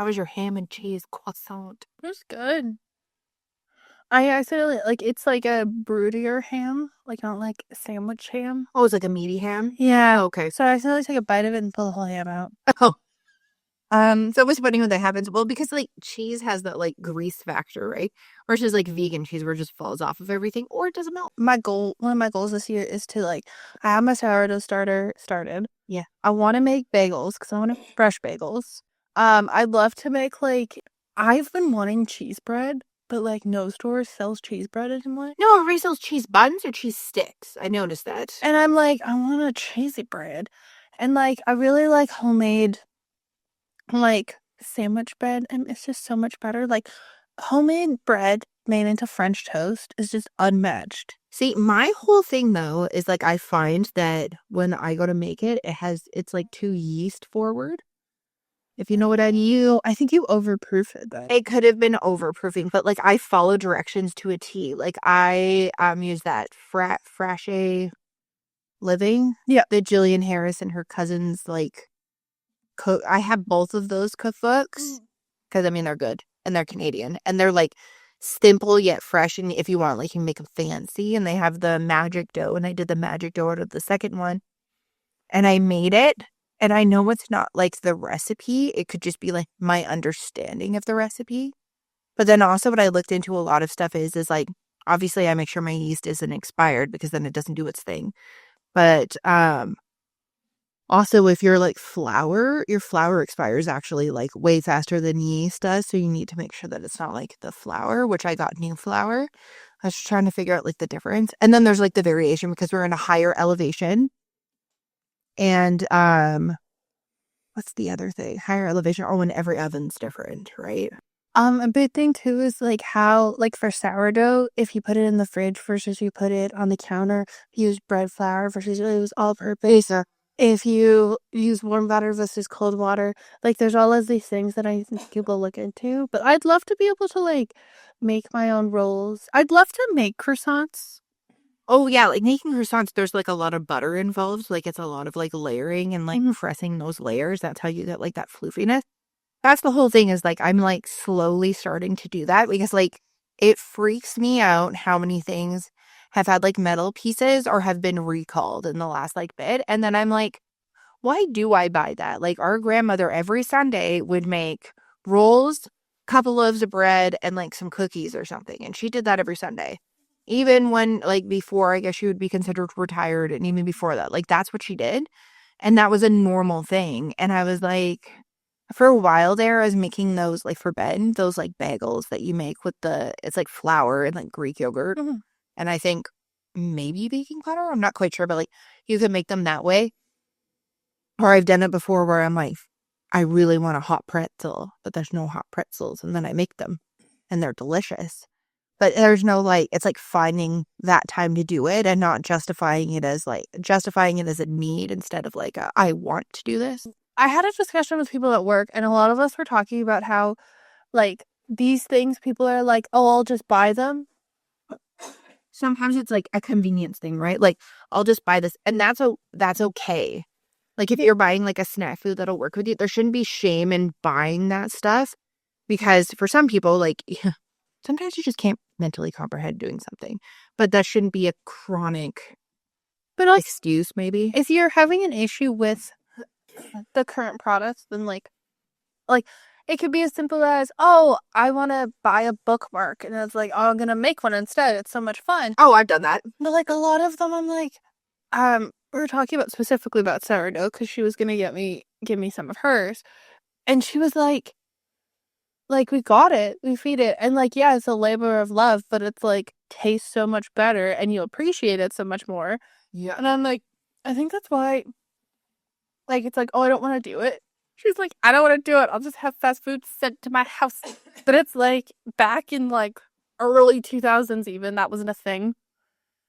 How was your ham and cheese croissant? It was good. I accidentally, like, it's like a broodier ham, like, not like sandwich ham. Oh, it's like a meaty ham? Yeah. Oh, okay. So I accidentally took a bite of it and pulled the whole ham out. Oh. It's always funny when that happens. Well, because like cheese has that like grease factor, right? Versus like vegan cheese where it just falls off of everything or it doesn't melt. One of my goals this year is to, like, I have my sourdough starter started. Yeah. I want to make bagels because I want to make fresh bagels. I'd love to make, like, I've been wanting cheese bread, but, like, no store sells cheese bread anymore. No, everybody sells cheese buns or cheese sticks. I noticed that. And I'm like, I want a cheesy bread. And, like, I really like homemade, like, sandwich bread, and it's just so much better. Like, homemade bread made into French toast is just unmatched. See, my whole thing though is like I find that when I go to make it, it's like too yeast forward. If you know what I mean. I think you overproof it then. It could have been overproofing, but like I follow directions to a T. Like I use that Frashe Living. Yeah. The Jillian Harris and her cousins like cook. I have both of those cookbooks because I mean they're good and they're Canadian and they're like simple yet fresh. And if you want, like, you can make them fancy. And they have the magic dough, and I did the magic dough out of the second one, and I made it. And I know it's not like the recipe; it could just be like my understanding of the recipe. But then also, what I looked into a lot of stuff is like obviously I make sure my yeast isn't expired because then it doesn't do its thing. But also, if you're like flour, your flour expires actually like way faster than yeast does. So you need to make sure that it's not like the flour, which I got new flour. I was trying to figure out like the difference. And then there's like the variation because we're in a higher elevation. And what's the other thing? Higher elevation. Oh, and every oven's different, right? A big thing too is like how, like, for sourdough, if you put it in the fridge versus you put it on the counter, use bread flour versus you use all purpose. If you use warm water versus cold water, like, there's all of these things that I think people look into. But I'd love to be able to, like, make my own rolls. I'd love to make croissants. Oh yeah, like making croissants, there's like a lot of butter involved. Like it's a lot of like layering and like pressing those layers. That's how you get like that floofiness. That's the whole thing is like I'm like slowly starting to do that because like it freaks me out how many things have had like metal pieces or have been recalled in the last like bit. And then I'm like, why do I buy that? Like our grandmother every Sunday would make rolls, couple loaves of bread, and like some cookies or something. And she did that every Sunday. Even when like before I guess she would be considered retired and even before that. Like that's what she did. And that was a normal thing. And I was like, for a while there, I was making those like for Ben, those like bagels that you make with it's like flour and like Greek yogurt. And I think maybe baking powder. I'm not quite sure, but like you can make them that way. Or I've done it before where I'm like, I really want a hot pretzel, but there's no hot pretzels. And then I make them and they're delicious. But there's no like, it's like finding that time to do it and not justifying it as a need instead of like, I want to do this. I had a discussion with people at work, and a lot of us were talking about how, like, these things, people are like, oh, I'll just buy them. Sometimes it's like a convenience thing, right? Like, I'll just buy this, and that's okay. Like, if you're buying like a snack food that'll work with you, there shouldn't be shame in buying that stuff because for some people, like, sometimes you just can't mentally comprehend doing something, but that shouldn't be a chronic excuse, maybe. If you're having an issue with the current products, then like it could be as simple as, oh, I want to buy a bookmark, and it's like, oh, I'm gonna make one instead. It's so much fun. Oh, I've done that. But like a lot of them, I'm like, we were talking about specifically about sourdough because she was gonna give me some of hers, and she was like, we got it, we feed it, and like, yeah, it's a labor of love, but it's like tastes so much better, and you appreciate it so much more. Yeah, and I'm like, I think that's why. Like, it's like, oh, I don't want to do it. She's like, I don't want to do it. I'll just have fast food sent to my house. But it's like back in like early 2000s, even that wasn't a thing.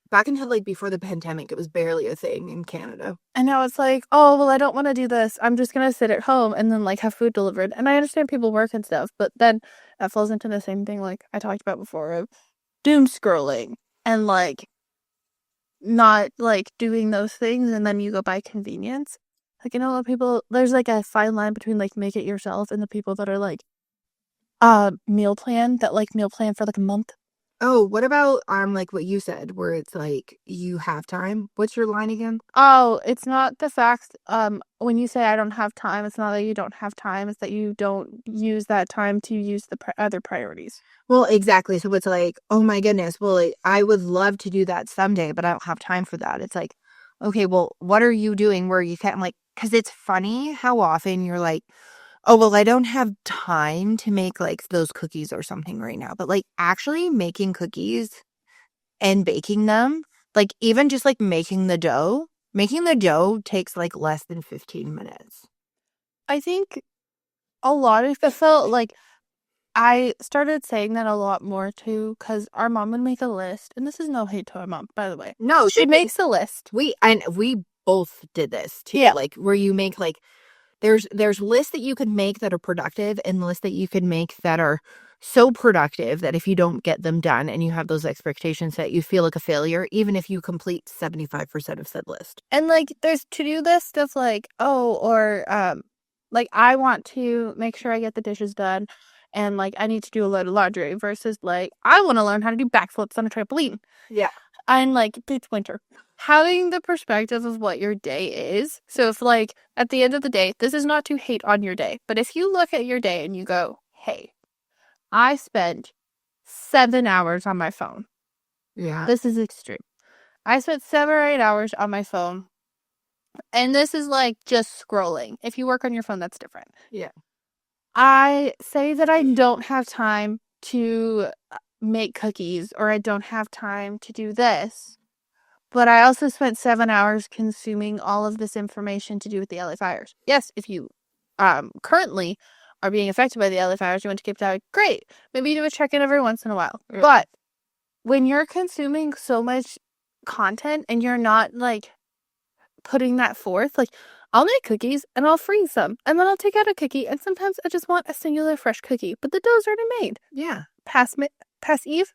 Back until like before the pandemic, it was barely a thing in Canada. And now it's like, oh, well, I don't want to do this. I'm just going to sit at home and then like have food delivered. And I understand people work and stuff, but then that falls into the same thing like I talked about before of doom scrolling and like not like doing those things. And then you go by convenience. Like, you know, a lot of people, there's like a fine line between like make it yourself and the people that are like, meal plan, that like meal plan for like a month. Oh, what about like what you said, where it's like you have time? What's your line again? Oh, it's not the fact, when you say I don't have time, it's not that you don't have time, it's that you don't use that time to use the other priorities. Well, exactly. So it's like, oh my goodness. Well, I would love to do that someday, but I don't have time for that. It's like, okay, well, what are you doing where you can't like, because it's funny how often you're like, oh, well, I don't have time to make like those cookies or something right now. But like actually making cookies and baking them, like even just like making the dough takes like less than 15 minutes. I think a lot of it felt like I started saying that a lot more too, because our mom would make a list, and this is no hate to our mom, by the way. No, She makes a list. we both did this too. Yeah. Like where you make like there's lists that you can make that are productive and lists that you can make that are so productive that if you don't get them done and you have those expectations that you feel like a failure, even if you complete 75% of said list. And like there's to-do list of like, oh, or like I want to make sure I get the dishes done and like I need to do a load of laundry versus like I want to learn how to do backflips on a trampoline. Yeah. And like it's winter. Having the perspective of what your day is. So if like at the end of the day, this is not to hate on your day, but if you look at your day and you go, hey, I spent 7 hours on my phone. Yeah. This is extreme. I spent 7 or 8 hours on my phone. And this is like just scrolling. If you work on your phone, that's different. Yeah. I say that I don't have time to make cookies or I don't have time to do this. But I also spent 7 hours consuming all of this information to do with the LA fires. Yes, if you currently are being affected by the LA fires, you want to keep that, great. Maybe you do a check-in every once in a while. Yeah. But when you're consuming so much content and you're not like putting that forth, like I'll make cookies and I'll freeze them and then I'll take out a cookie and sometimes I just want a singular fresh cookie, but the dough's already made. Yeah. Pass Eve.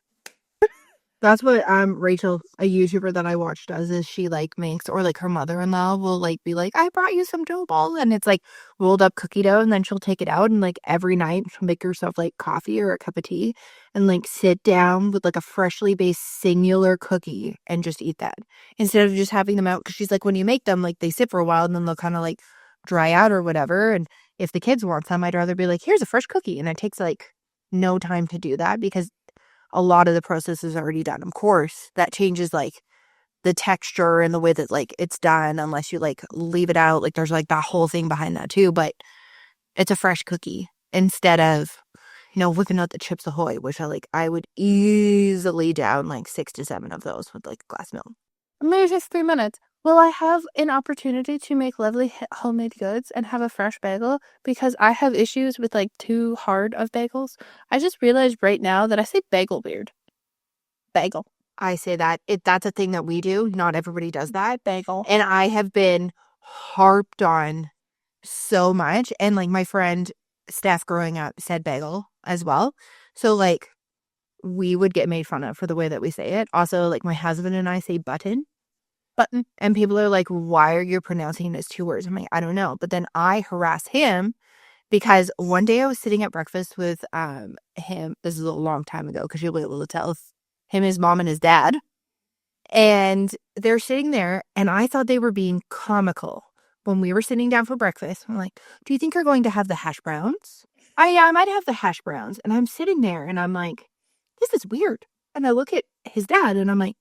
That's what Rachel, a YouTuber that I watch, does is she like makes, or like her mother-in-law will like be like, I brought you some dough ball, and it's like rolled up cookie dough, and then she'll take it out and like every night she'll make herself like coffee or a cup of tea and like sit down with like a freshly based singular cookie and just eat that instead of just having them out, because she's like, when you make them, like they sit for a while and then they'll kind of like dry out or whatever, and if the kids want some, I'd rather be like, here's a fresh cookie, and it takes like no time to do that because a lot of the process is already done. Of course, that changes like the texture and the way that like it's done unless you like leave it out. Like there's like that whole thing behind that too, but it's a fresh cookie instead of, whipping out the Chips Ahoy, which I would easily down like 6 to 7 of those with like a glass milk. Maybe just 3 minutes. Will I have an opportunity to make lovely homemade goods and have a fresh bagel? Because I have issues with like too hard of bagels. I just realized right now that I say bagel weird. Bagel. I say that's a thing that we do. Not everybody does that. Bagel. And I have been harped on so much. And like my friend Steph growing up said bagel as well. So like we would get made fun of for the way that we say it. Also, like my husband and I say button. Button. And people are like, why are you pronouncing it as 2 words? I'm like, I don't know. But then I harass him because one day I was sitting at breakfast with him. This is a long time ago because you'll be able to tell him, his mom, and his dad. And they're sitting there, and I thought they were being comical when we were sitting down for breakfast. I'm like, do you think you're going to have the hash browns? Yeah, I might have the hash browns. And I'm sitting there, and I'm like, this is weird. And I look at his dad, and I'm like,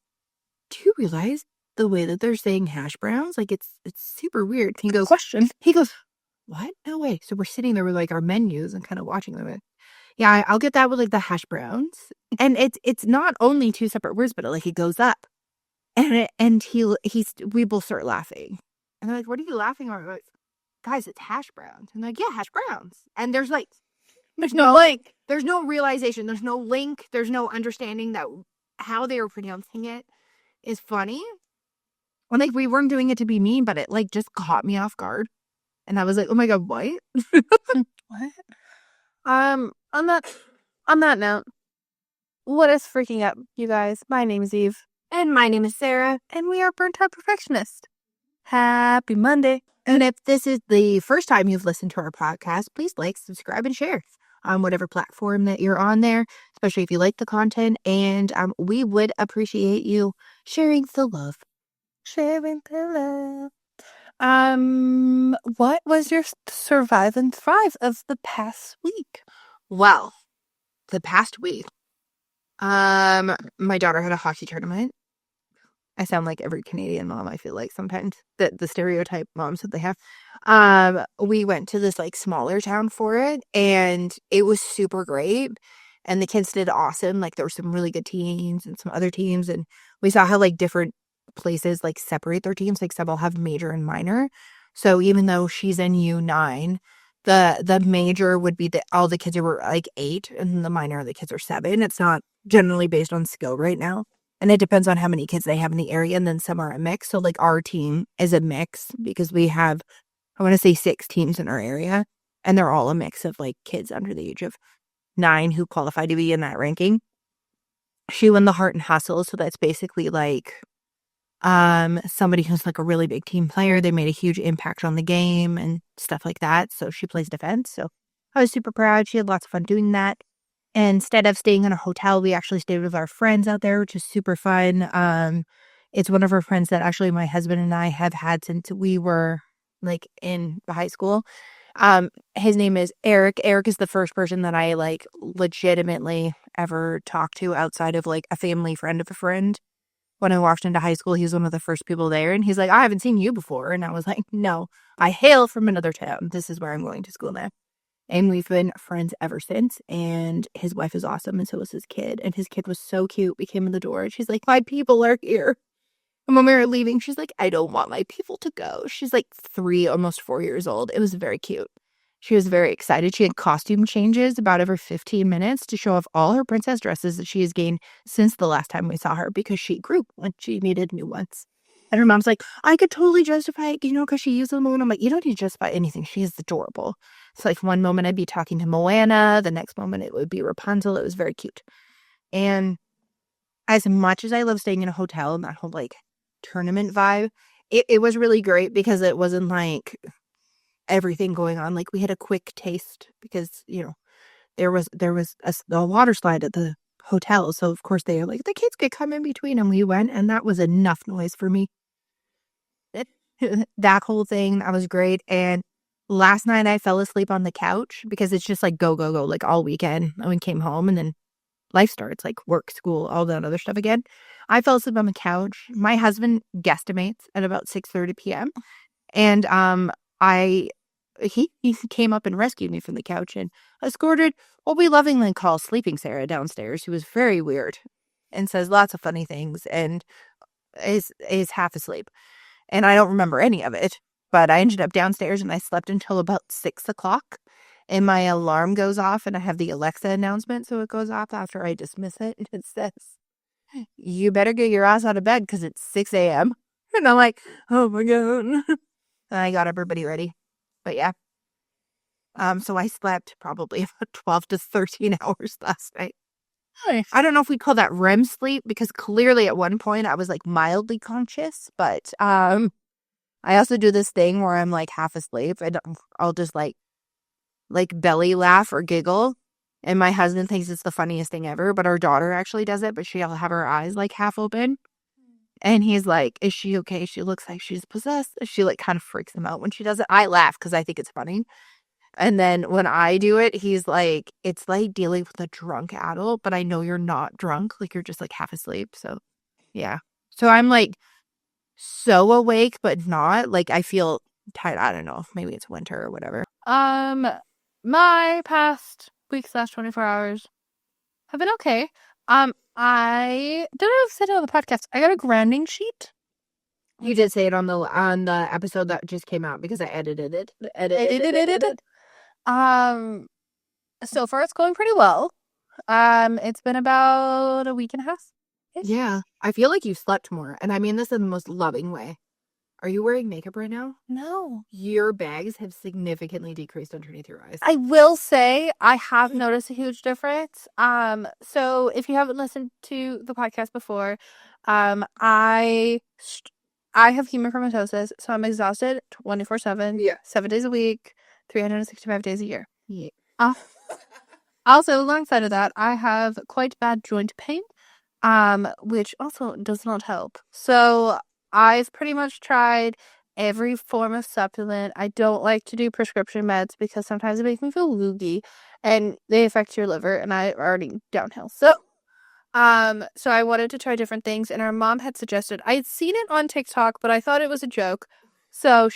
do you realize the way that they're saying hash browns? Like, it's super weird. He goes, Question. He goes, what? No way. So we're sitting there with like our menus and kind of watching them. Yeah, I'll get that with like the hash browns. And it's not only 2 separate words, but like it goes up. And we both start laughing. And they're like, what are you laughing about? Like, guys, it's hash browns. And they're like, yeah, hash browns. And there's no realization. There's no link. There's no understanding that how they were pronouncing it is funny. And like we weren't doing it to be mean, but it like just caught me off guard. And I was like, oh my God, what? What? On that note, what is freaking up, you guys? My name is Eve. And my name is Sarah. And we are Burnt Out Perfectionist. Happy Monday. And if this is the first time you've listened to our podcast, please like, subscribe, and share on whatever platform that you're on there, especially if you like the content. And we would appreciate you sharing the love. Sharing the love. What was your survive and thrive of the past week? Well, the past week, my daughter had a hockey tournament. I sound like every Canadian mom, I feel like sometimes the stereotype moms that they have. We went to this like smaller town for it, and it was super great. And the kids did awesome. Like there were some really good teams and some other teams, and we saw how like different places like separate their teams. Like some will have major and minor. So even though she's in U9, the major would be all the kids who were like 8, and the minor the kids are 7. It's not generally based on skill right now. And it depends on how many kids they have in the area, and then some are a mix. So, like, our team is a mix because we have, I want to say 6 teams in our area, and they're all a mix of, like, kids under the age of 9 who qualify to be in that ranking. She won the Heart and Hustle, so that's basically, like, somebody who's, like, a really big team player. They made a huge impact on the game and stuff like that, so she plays defense. So, I was super proud. She had lots of fun doing that. Instead of staying in a hotel, we actually stayed with our friends out there, which is super fun. It's one of our friends that actually my husband and I have had since we were like in high school. His name is Eric. Eric is the first person that I like legitimately ever talked to outside of like a family friend of a friend. When I walked into high school, he was one of the first people there, and he's like, I haven't seen you before. And I was like, no, I hail from another town. This is where I'm going to school now. And we've been friends ever since. And his wife is awesome. And so was his kid. And his kid was so cute. We came in the door and she's like, my people are here. And when we were leaving, she's like, I don't want my people to go. She's like 3, almost 4 years old. It was very cute. She was very excited. She had costume changes about every 15 minutes to show off all her princess dresses that she has gained since the last time we saw her because she grew and she needed new ones. And her mom's like, I could totally justify it, because she used them. And I'm like, you don't need to justify anything. She is adorable. So, like, one moment I'd be talking to Moana. The next moment it would be Rapunzel. It was very cute. And as much as I love staying in a hotel and that whole, like, tournament vibe, it was really great because it wasn't, like, everything going on. Like, we had a quick taste because, there was a water slide at the hotel. So, of course, they were like, the kids could come in between. And we went, and that was enough noise for me. That whole thing, that was great. And last night I fell asleep on the couch because it's just like go, go, go, like all weekend. And we came home and then life starts, like work, school, all that other stuff again. I fell asleep on the couch. My husband guesstimates at about 6:30 p.m. And he came up and rescued me from the couch and escorted what we lovingly call Sleeping Sarah downstairs, who was very weird and says lots of funny things and is half asleep. And I don't remember any of it, but I ended up downstairs and I slept until about 6 o'clock. And my alarm goes off and I have the Alexa announcement. So it goes off after I dismiss it. And it says, you better get your ass out of bed because it's 6 a.m. And I'm like, oh my God. And I got everybody ready. But yeah. So I slept probably about 12 to 13 hours last night. Nice. I don't know if we call that REM sleep because clearly at one point I was like mildly conscious, but I also do this thing where I'm like half asleep and I'll just like belly laugh or giggle, and my husband thinks it's the funniest thing ever, but our daughter actually does it, but she'll have her eyes like half open, and he's like, is she okay? She looks like she's possessed. She like kind of freaks him out when she does it. I laugh because I think it's funny. And then when I do it, he's like, it's like dealing with a drunk adult, but I know you're not drunk. Like, you're just like half asleep. So, yeah. So I'm like so awake, but not. Like, I feel tired. I don't know. Maybe it's winter or whatever. My past week / 24 hours have been okay. I don't know if I said it on the podcast. I got a grounding sheet. You did say it on the episode that just came out because I edited it. So far it's going pretty well. It's been about a week and a half. Yeah. I feel like you slept more. And I mean this in the most loving way. Are you wearing makeup right now? No. Your bags have significantly decreased underneath your eyes. I will say I have noticed a huge difference. So if you haven't listened to the podcast before, I I have hemochromatosis, so I'm exhausted 24/7, Yeah. 7 days a week, 365 days a year. Yeah. Uh, Also, alongside of that, I have quite bad joint pain, which also does not help. So I've pretty much tried every form of supplement. I don't like to do prescription meds because sometimes it makes me feel woogie and they affect your liver, and I'm already downhill. So I wanted to try different things, and our mom had suggested, I had seen it on TikTok, but I thought it was a joke. So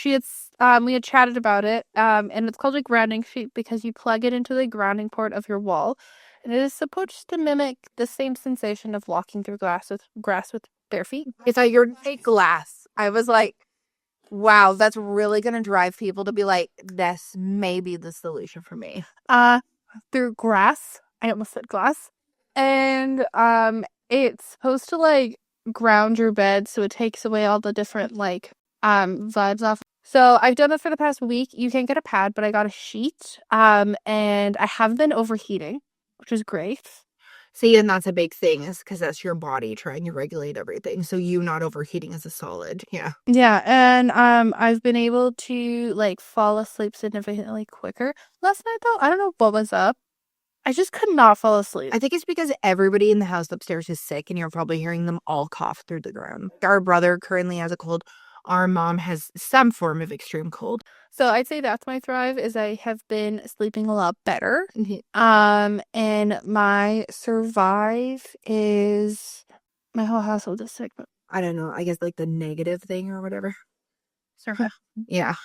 we had chatted about it, and it's called a grounding sheet because you plug it into the grounding port of your wall, and it is supposed to mimic the same sensation of walking through grass with bare feet. I thought you were gonna say glass. I was like, wow, that's really gonna drive people to be like, this may be the solution for me. Through grass. I almost said glass. And it's supposed to like ground your bed so it takes away all the different like vibes off. So I've done it for the past week. You can get a pad, but I got a sheet. And I have been overheating, which is great. See, and that's a big thing, is because that's your body trying to regulate everything. So you not overheating as a solid. Yeah. Yeah, and I've been able to like fall asleep significantly quicker. Last night though, I don't know what was up. I just could not fall asleep. I think it's because everybody in the house upstairs is sick and you're probably hearing them all cough through the ground. Our brother currently has a cold. Our mom has some form of extreme cold. So I'd say that's my thrive, is I have been sleeping a lot better. And my survive is my whole household is sick, but I don't know. I guess like the negative thing or whatever. survive. Yeah.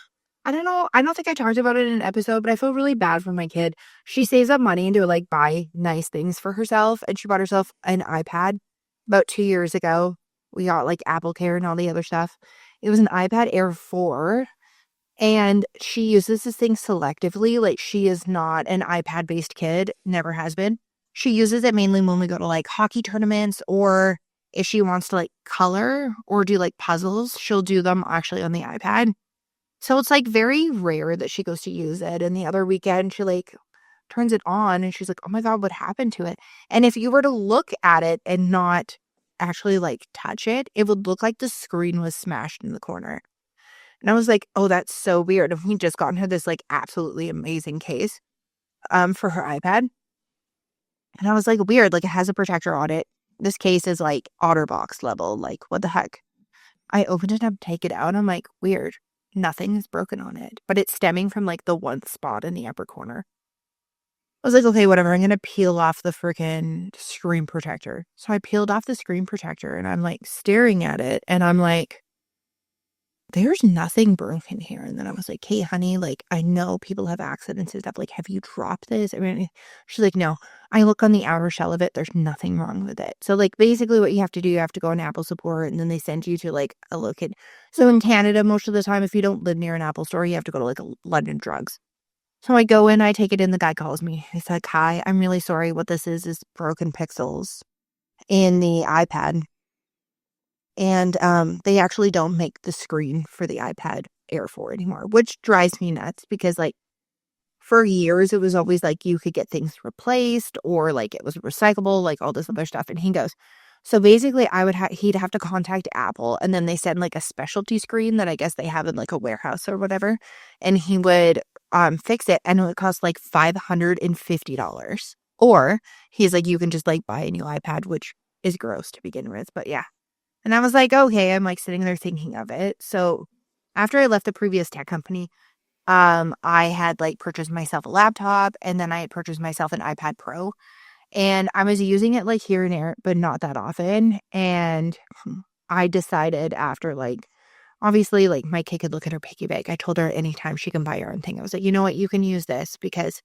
I don't know. I don't think I talked about it in an episode, but I feel really bad for my kid. She saves up money to like buy nice things for herself, and she bought herself an iPad about 2 years ago. We got like Apple Care and all the other stuff. It was an iPad Air 4, and she uses this thing selectively. Like, she is not an iPad based kid, never has been. She uses it mainly when we go to like hockey tournaments, or if she wants to like color or do like puzzles, she'll do them actually on the iPad. So it's like very rare that she goes to use it. And the other weekend, she like turns it on and she's like, oh my God, what happened to it? And if you were to look at it and not actually like touch it, it would look like the screen was smashed in the corner. And I was like, oh, that's so weird. And we just gotten her this like absolutely amazing case for her iPad. And I was like, weird, like it has a protector on it. This case is like OtterBox level. Like, what the heck? I opened it up, take it out. I'm like, weird. Nothing is broken on it, but it's stemming from like the one spot in the upper corner. I was like, okay, whatever. I'm going to peel off the freaking screen protector. So I peeled off the screen protector and I'm like staring at it and I'm like, there's nothing broken here. And then I was like, hey, honey, like, I know people have accidents and stuff. Like, have you dropped this? I mean, she's like, no. I look on the outer shell of it. There's nothing wrong with it. So, like, basically what you have to do, you have to go on Apple support and then they send you to, like, a local. So in Canada, most of the time, if you don't live near an Apple store, you have to go to, like, a London Drugs. So I go in, I take it in, the guy calls me. He's like, hi, I'm really sorry. What this is broken pixels in the iPad. And they actually don't make the screen for the iPad Air 4 anymore, which drives me nuts because, like, for years, it was always like you could get things replaced or like it was recyclable, like all this other stuff. And he goes, so basically, he'd have to contact Apple, and then they send like a specialty screen that I guess they have in like a warehouse or whatever, and he would fix it, and it would cost like $550. Or he's like, you can just like buy a new iPad, which is gross to begin with, but yeah. And I was like, okay, I'm like sitting there thinking of it. So after I left the previous tech company, I had like purchased myself a laptop, and then I had purchased myself an iPad Pro, and I was using it like here and there, but not that often. And I decided after like, obviously like my kid could look at her piggy bank. I told her anytime she can buy her own thing. I was like, you know what, you can use this, because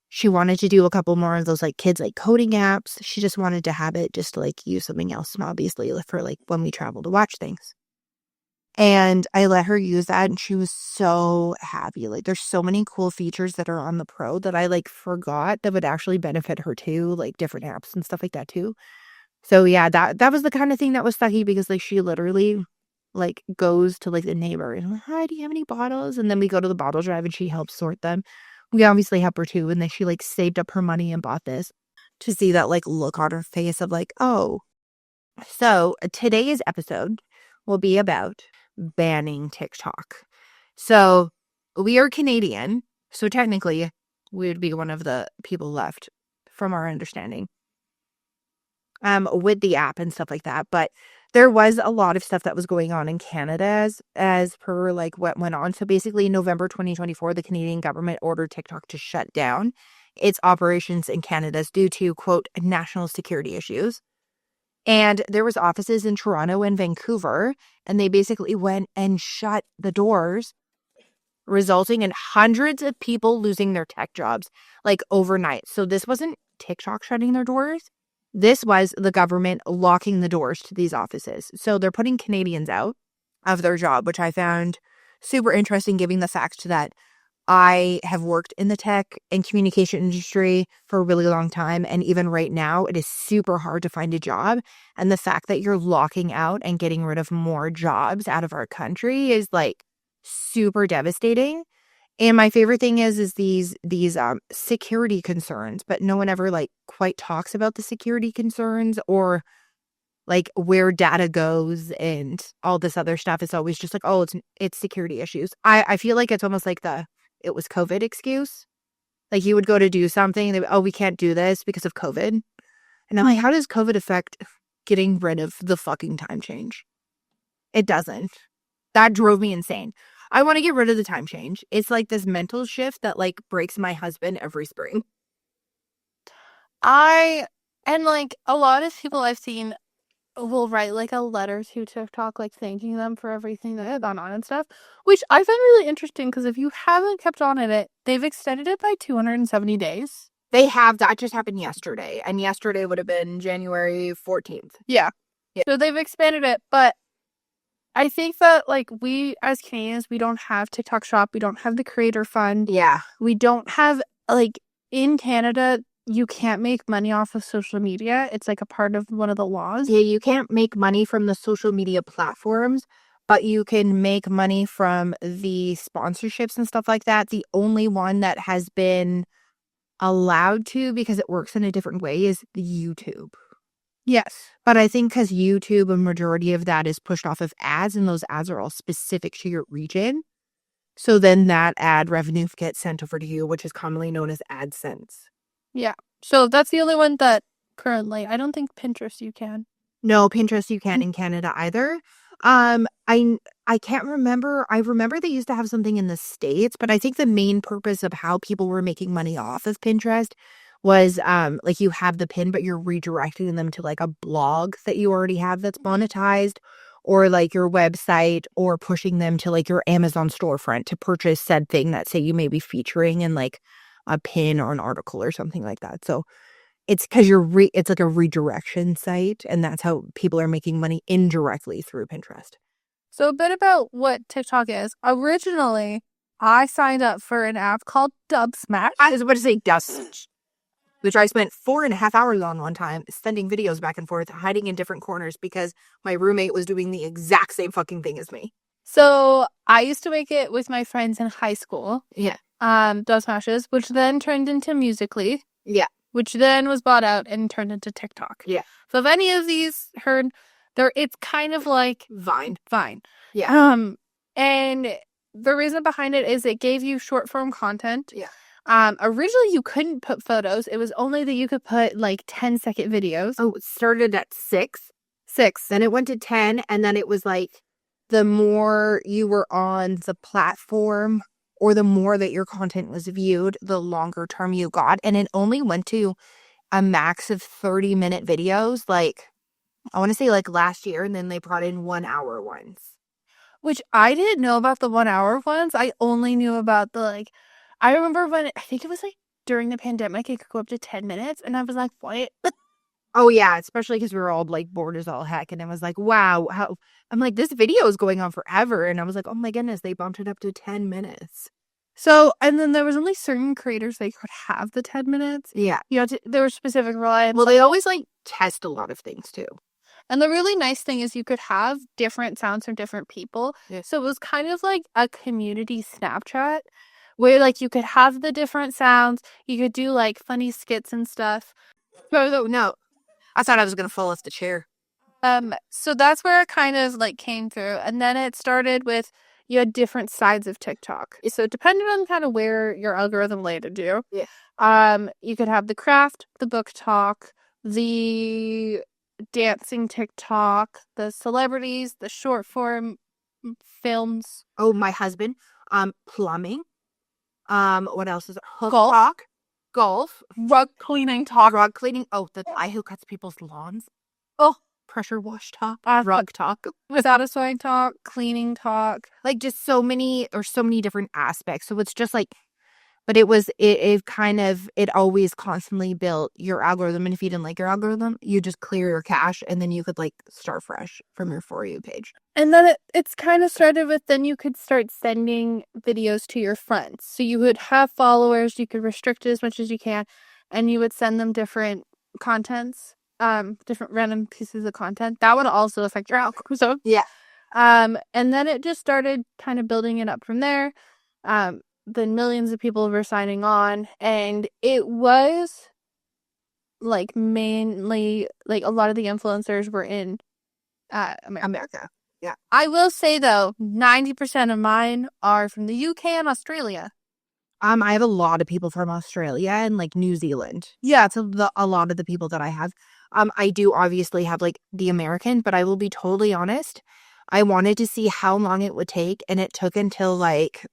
she wanted to do a couple more of those like kids like coding apps. She just wanted to have it just to like use something else, and obviously for like when we travel to watch things. And I let her use that, and she was so happy. Like, there's so many cool features that are on the Pro that I like forgot that would actually benefit her too, like different apps and stuff like that too. So yeah, that was the kind of thing that was sucky, because like she literally like goes to like the neighbor and I'm like, hi, do you have any bottles? And then we go to the bottle drive and she helps sort them. We obviously help her too. And then she like saved up her money and bought this, to see that like look on her face of like, oh. So today's episode will be about banning TikTok. So we are Canadian, so technically we would be one of the people left from our understanding with the app and stuff like that. But there was a lot of stuff that was going on in Canada as per like what went on. So basically in November 2024, the Canadian government ordered TikTok to shut down its operations in Canada due to, quote, national security issues. And there was offices in Toronto and Vancouver, and they basically went and shut the doors, resulting in hundreds of people losing their tech jobs like overnight. So this wasn't TikTok shutting their doors. This was the government locking the doors to these offices. So they're putting Canadians out of their job, which I found super interesting, given the fact that I have worked in the tech and communication industry for a really long time. And even right now, it is super hard to find a job. And the fact that you're locking out and getting rid of more jobs out of our country is like super devastating. And my favorite thing is these security concerns, but no one ever like quite talks about the security concerns or like where data goes and all this other stuff. It's always just like, oh, it's security issues. I feel like it's almost like it was COVID excuse. Like you would go to do something, and oh, we can't do this because of COVID. And I'm like, how does COVID affect getting rid of the fucking time change? It doesn't. That drove me insane. I want to get rid of the time change. It's like this mental shift that like breaks my husband every spring. And like a lot of people I've seen will write like a letter to TikTok, like thanking them for everything that had gone on and stuff, which I find really interesting because if you haven't kept on in it, they've extended it by 270 days. They have. That just happened yesterday, and yesterday would have been January 14th. Yeah. So they've expanded it, but I think that like we as Canadians, we don't have TikTok Shop, we don't have the Creator Fund. Yeah. We don't have like in Canada, you can't make money off of social media. It's like a part of one of the laws. Yeah, you can't make money from the social media platforms, but you can make money from the sponsorships and stuff like that. The only one that has been allowed to, because it works in a different way, is YouTube. Yes. But I think because YouTube, a majority of that is pushed off of ads, and those ads are all specific to your region. So then that ad revenue gets sent over to you, which is commonly known as AdSense. Yeah. So that's the only one that currently, I don't think Pinterest you can. No, Pinterest you can't in Canada either. I can't remember. I remember they used to have something in the States, but I think the main purpose of how people were making money off of Pinterest was like you have the pin, but you're redirecting them to like a blog that you already have that's monetized, or like your website, or pushing them to like your Amazon storefront to purchase said thing that say you may be featuring in like a pin or an article or something like that. So it's because it's like a redirection site, and that's how people are making money indirectly through Pinterest. So a bit about what TikTok is. Originally, I signed up for an app called Dub Smash. I was about to say Dust, which I spent 4.5 hours on one time, sending videos back and forth, hiding in different corners because my roommate was doing the exact same fucking thing as me. So I used to make it with my friends in high school. Yeah. Dub Smashes, which then turned into Musical.ly. Yeah. Which then was bought out and turned into TikTok. Yeah. So if any of these heard, it's kind of like Vine. Yeah. And the reason behind it is it gave you short form content. Yeah. Originally you couldn't put photos. It was only that you could put like 10-second videos. Oh, it started at 6. Then it went to 10, and then it was like the more you were on the platform, or the more that your content was viewed, the longer term you got. And it only went to a max of 30-minute videos, like, I want to say like last year, and then they brought in 1-hour ones. Which I didn't know about the 1-hour ones. I only knew about the like, I remember when, I think it was like during the pandemic, it could go up to 10 minutes. And I was like, what? Oh, yeah, especially because we were all like bored as all heck. And it was like, wow, how, I'm like, this video is going on forever. And I was like, oh my goodness, they bumped it up to 10 minutes. So, and then there was only certain creators that could have the 10 minutes. Yeah. You know, there were specific reliance. Well, they always like test a lot of things too. And the really nice thing is you could have different sounds from different people. Yeah. So it was kind of like a community Snapchat where like you could have the different sounds. You could do like funny skits and stuff. No. I thought I was going to fall off the chair. So that's where it kind of like came through. And then it started with you had different sides of TikTok. So depending on kind of where your algorithm landed you, you could have the craft, the book talk, the dancing TikTok, the celebrities, the short form films. Oh, my husband. Plumbing. What else is it? Hook Golf. talk. Golf. Rug cleaning talk. Rug cleaning. Oh, the guy who cuts people's lawns. Oh, Pressure wash talk. Rug talk. satisfying talk, cleaning talk. Like just so many different aspects. So it's just like, but it kind of, it always constantly built your algorithm. And if you didn't like your algorithm, you just clear your cache and then you could like start fresh from your For You page. And then it's kind of started with, then you could start sending videos to your friends. So you would have followers, you could restrict it as much as you can, and you would send them different contents, different random pieces of content. That would also affect your algorithm. Yeah. And then it just started kind of building it up from there. Then millions of people were signing on, and it was like mainly like a lot of the influencers were in America. Yeah. I will say though, 90% of mine are from the UK and Australia. I have a lot of people from Australia and like New Zealand. Yeah, so a lot of the people that I have. I do obviously have like the American, but I will be totally honest. I wanted to see how long it would take, and it took until like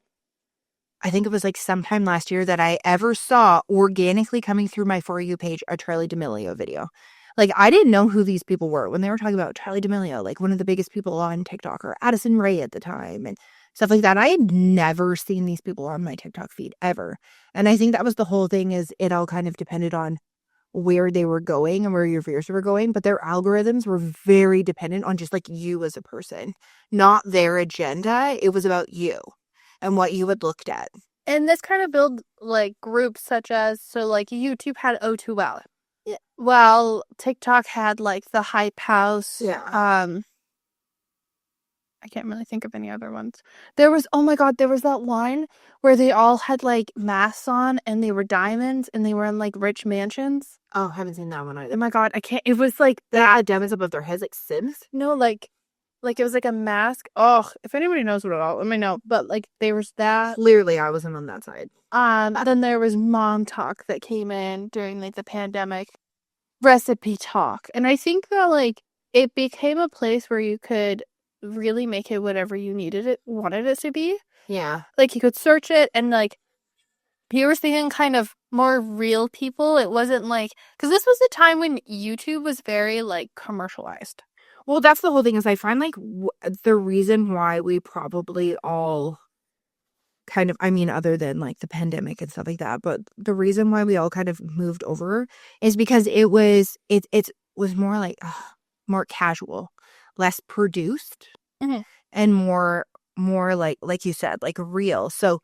I think it was like sometime last year that I ever saw organically coming through my For You page a Charli D'Amelio video. Like, I didn't know who these people were when they were talking about Charli D'Amelio, like one of the biggest people on TikTok, or Addison Rae at the time and stuff like that. I had never seen these people on my TikTok feed ever. And I think that was the whole thing, is it all kind of depended on where they were going and where your viewers were going. But their algorithms were very dependent on just like you as a person, not their agenda. It was about you and what you had looked at. And this kind of built like groups such as, so like YouTube had O2L. Yeah. Well, TikTok had like the Hype House. Yeah. I can't really think of any other ones. There was, oh my God, there was that line where they all had like masks on and they were diamonds and they were in like rich mansions. Oh, haven't seen that one either. Oh my God, I can't, it was like They had diamonds above their heads like Sims? No, like it was like a mask. Oh, if anybody knows what it all, let me know. But like there was that. Clearly I wasn't on that side. Then there was mom talk that came in during like the pandemic, recipe talk. And I think that like it became a place where you could really make it whatever you wanted it to be. Yeah. Like you could search it, and like you were seeing kind of more real people. It wasn't like, because this was a time when YouTube was very like commercialized. Well, that's the whole thing, is I find like the reason why we probably all kind of, I mean, other than like the pandemic and stuff like that, but the reason why we all kind of moved over is because it was more like more casual, less produced, and more like you said, like real. So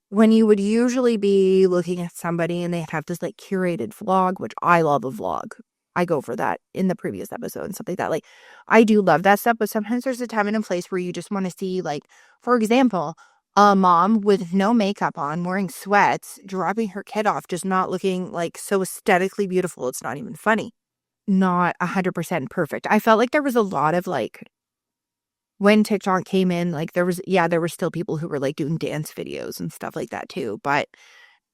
when you would usually be looking at somebody and they have this like curated vlog, which I love a vlog. I go for that in the previous episode and stuff like that. Like, I do love that stuff, but sometimes there's a time and a place where you just want to see, like, for example, a mom with no makeup on, wearing sweats, dropping her kid off, just not looking like so aesthetically beautiful. It's not even funny. Not 100% perfect. I felt like there was a lot of like, when TikTok came in, like there were still people who were like doing dance videos and stuff like that too. But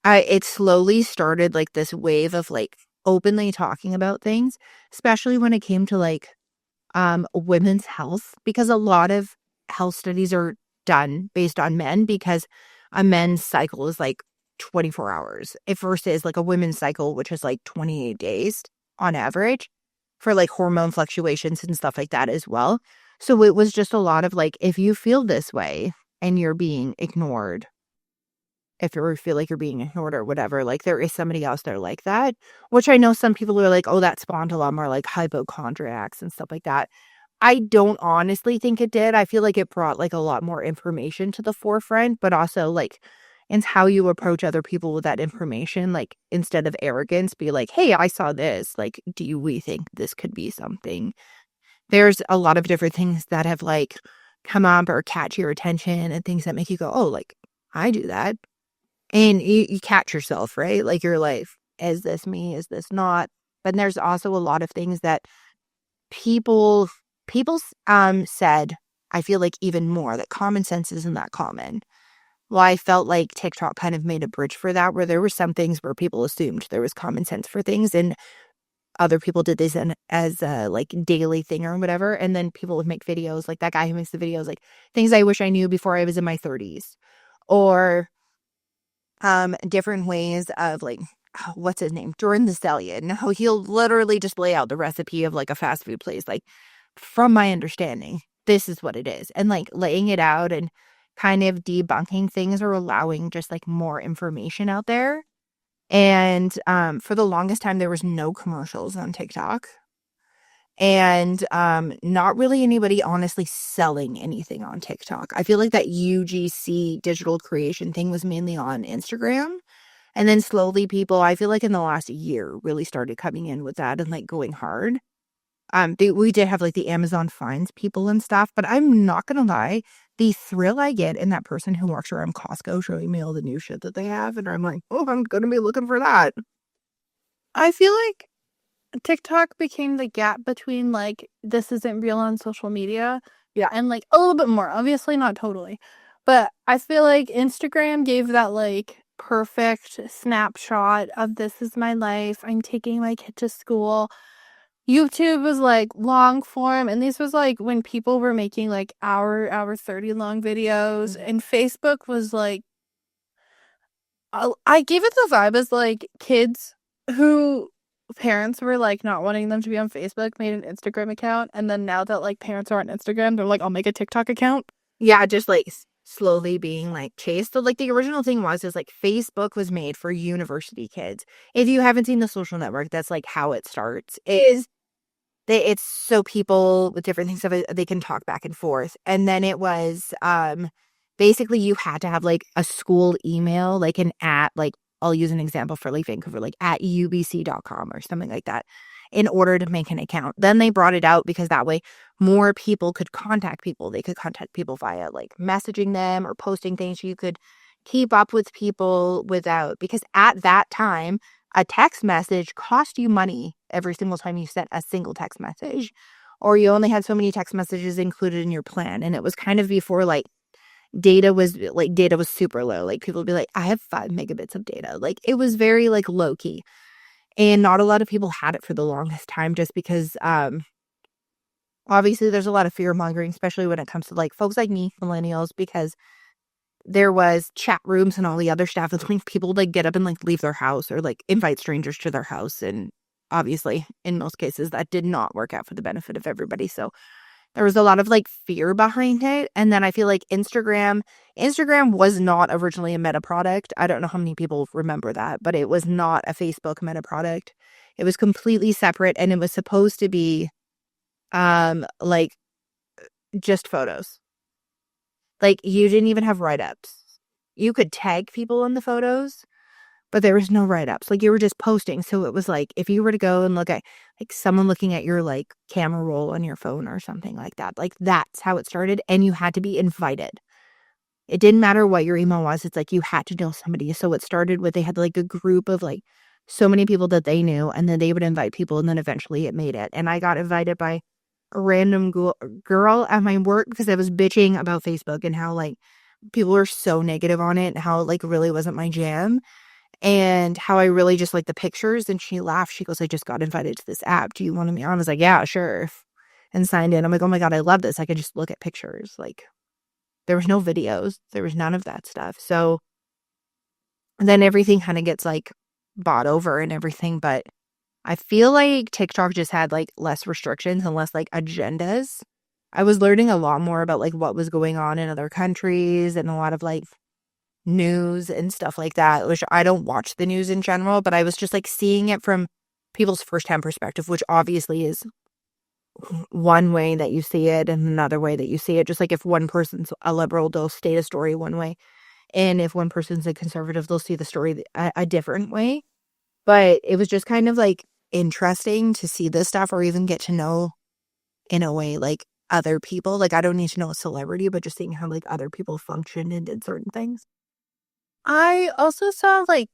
it slowly started like this wave of like openly talking about things, especially when it came to like women's health, because a lot of health studies are done based on men, because a men's cycle is like 24 hours versus like a women's cycle, which is like 28 days on average, for like hormone fluctuations and stuff like that as well. So it was just a lot of like, if you feel this way and you're being ignored, if you feel like you're being ignored or whatever, like there is somebody else there like that, which I know some people are like, oh, that spawned a lot more like hypochondriacs and stuff like that. I don't honestly think it did. I feel like it brought like a lot more information to the forefront, but also like it's how you approach other people with that information. Like, instead of arrogance, be like, hey, I saw this. Like, we think this could be something? There's a lot of different things that have like come up or catch your attention, and things that make you go, oh, like I do that. And you catch yourself, right? Like, your life, is this me? Is this not? But there's also a lot of things that people people said, I feel like even more, that common sense isn't that common. Well, I felt like TikTok kind of made a bridge for that, where there were some things where people assumed there was common sense for things, and other people did this as a like daily thing or whatever. And then people would make videos like that guy who makes the videos like things I wish I knew before I was in my 30s, or different ways of like what's his name, Jordan the Stallion, how he'll literally just lay out the recipe of like a fast food place, like from my understanding this is what it is, and like laying it out and kind of debunking things or allowing just like more information out there. And for the longest time there was no commercials on TikTok, and not really anybody honestly selling anything on TikTok. I feel like that UGC digital creation thing was mainly on Instagram. And then slowly people, I feel like in the last year, really started coming in with that and like going hard. We did have like the Amazon finds people and stuff, but I'm not gonna lie, the thrill I get in that person who walks around Costco showing me all the new shit that they have, and I'm like, oh, I'm gonna be looking for that. I feel like TikTok became the gap between like this isn't real on social media, Yeah. and like a little bit more. Obviously not totally. But I feel like Instagram gave that like perfect snapshot of this is my life. I'm taking my kid to school. YouTube was like long form, and this was like when people were making like hour 30 long videos, and Facebook was like I gave it the vibe as like kids who parents were like not wanting them to be on Facebook made an Instagram account, and then now that like parents are on Instagram, they're like, I'll make a TikTok account. Yeah, just like slowly being like chased. So like the original thing was is like Facebook was made for university kids. If you haven't seen The Social Network, that's like how it starts. It's so people with different things of it, they can talk back and forth. And then it was basically you had to have like a school email, like an at, like I'll use an example for like Vancouver, like at ubc.com or something like that, in order to make an account. Then they brought it out because that way more people could contact people. They could contact people via like messaging them or posting things. You could keep up with people without, because at that time a text message cost you money every single time you sent a single text message, or you only had so many text messages included in your plan. And it was kind of before like data was super low. Like people would be like, I have 5 megabits of data. Like it was very like low key. And not a lot of people had it for the longest time, just because obviously there's a lot of fear mongering, especially when it comes to like folks like me, millennials, because there was chat rooms and all the other stuff. It's like people would like get up and like leave their house or like invite strangers to their house. And obviously in most cases that did not work out for the benefit of everybody. So there was a lot of like fear behind it. And then I feel like Instagram was not originally a Meta product. I don't know how many people remember that, but it was not a Facebook Meta product. It was completely separate, and it was supposed to be like just photos. Like you didn't even have write-ups. You could tag people in the photos, but there was no write-ups. Like you were just posting. So it was like if you were to go and look at like someone looking at your like camera roll on your phone or something like that, like that's how it started. And you had to be invited. It didn't matter what your email was. It's like you had to know somebody. So it started with they had like a group of like so many people that they knew, and then they would invite people, and then eventually it made it. And I got invited by a random girl at my work because I was bitching about Facebook and how like people were so negative on it and how it like really wasn't my jam, and how I really just like the pictures. And she laughed. She goes, I just got invited to this app. Do you want to be on? I was like, yeah, sure. And signed in. I'm like, oh my God, I love this. I could just look at pictures. Like there was no videos. There was none of that stuff. So then everything kind of gets like bought over and everything. But I feel like TikTok just had like less restrictions and less like agendas. I was learning a lot more about like what was going on in other countries and a lot of like news and stuff like that, which I don't watch the news in general, but I was just like seeing it from people's firsthand perspective, which obviously is one way that you see it and another way that you see it. Just like if one person's a liberal, they'll state a story one way. And if one person's a conservative, they'll see the story a different way. But it was just kind of like interesting to see this stuff or even get to know in a way like other people. Like I don't need to know a celebrity, but just seeing how like other people functioned and did certain things. I also saw like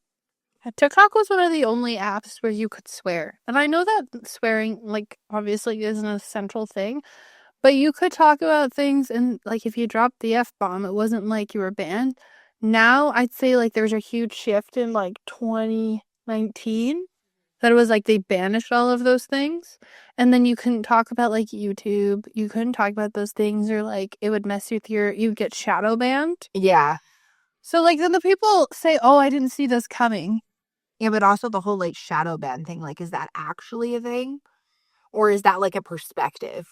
TikTok was one of the only apps where you could swear. And I know that swearing, like, obviously isn't a central thing, but you could talk about things and, like, if you dropped the F bomb, it wasn't like you were banned. Now, I'd say, like, there's a huge shift in, like, 2019 that it was like they banished all of those things. And then you couldn't talk about, like, YouTube. You couldn't talk about those things, or, like, it would mess with you'd get shadow banned. Yeah. So, like, then the people say, oh, I didn't see this coming. Yeah, but also the whole like shadow ban thing, like, is that actually a thing? Or is that like a perspective?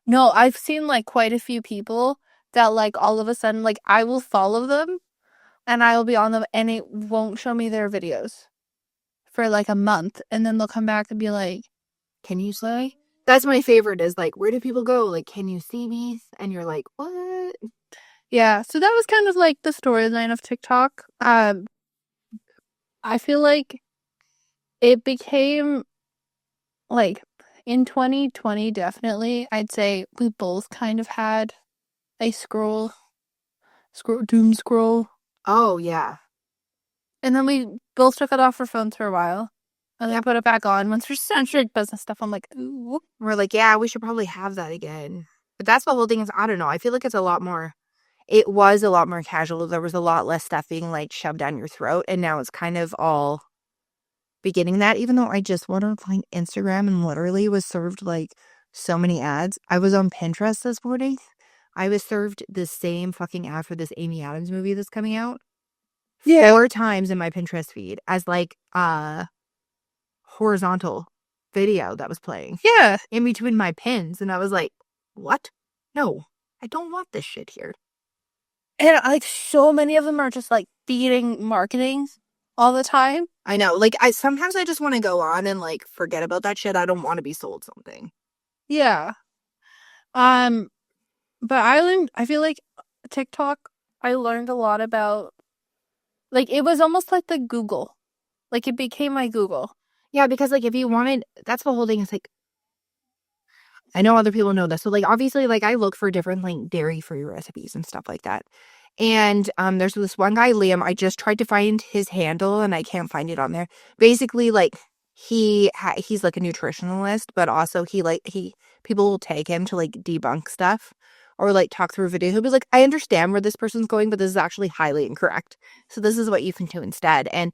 No, I've seen, like, quite a few people that, like, all of a sudden, like, I will follow them and I will be on them and it won't show me their videos for, like, a month. And then they'll come back and be like, Can you say? That's my favorite is like, where do people go? Like, can you see me? And you're like, what? yeah. So that was kind of like the storyline of TikTok. I feel like it became, like, in 2020, definitely, I'd say we both kind of had a doom scroll. Oh, yeah. And then we both took it off our phones for a while. And then Yep. put it back on. Once we're censored business stuff, I'm like, ooh. We're like, yeah, we should probably have that again. But that's the whole thing is, I don't know. I feel like it was a lot more casual. There was a lot less stuff being like shoved down your throat. And now it's kind of all beginning that, even though I just went on like Instagram and literally was served like so many ads. I was on Pinterest this morning. I was served the same fucking ad for this Amy Adams movie that's coming out. Yeah. 4 times in my Pinterest feed as like horizontal video that was playing Yeah. in between my pins. And I was like, what? No, I don't want this shit here. And, like, so many of them are just, like, feeding marketing all the time. I know. Like, I sometimes I just want to go on and like forget about that shit. I don't want to be sold something. Yeah. But I feel like TikTok, I learned a lot about, like, it was almost like the Google. Like, it became my Google. Yeah, because like if you wanted, that's the whole thing. Is like, I know other people know this. So like obviously like I look for different like dairy free recipes and stuff like that. And there's this one guy, Liam. I just tried to find his handle and I can't find it on there. Basically, like he's like a nutritionalist, but also he people will tag him to like debunk stuff or like talk through a video. He'll be like, I understand where this person's going, but this is actually highly incorrect. So this is what you can do instead. And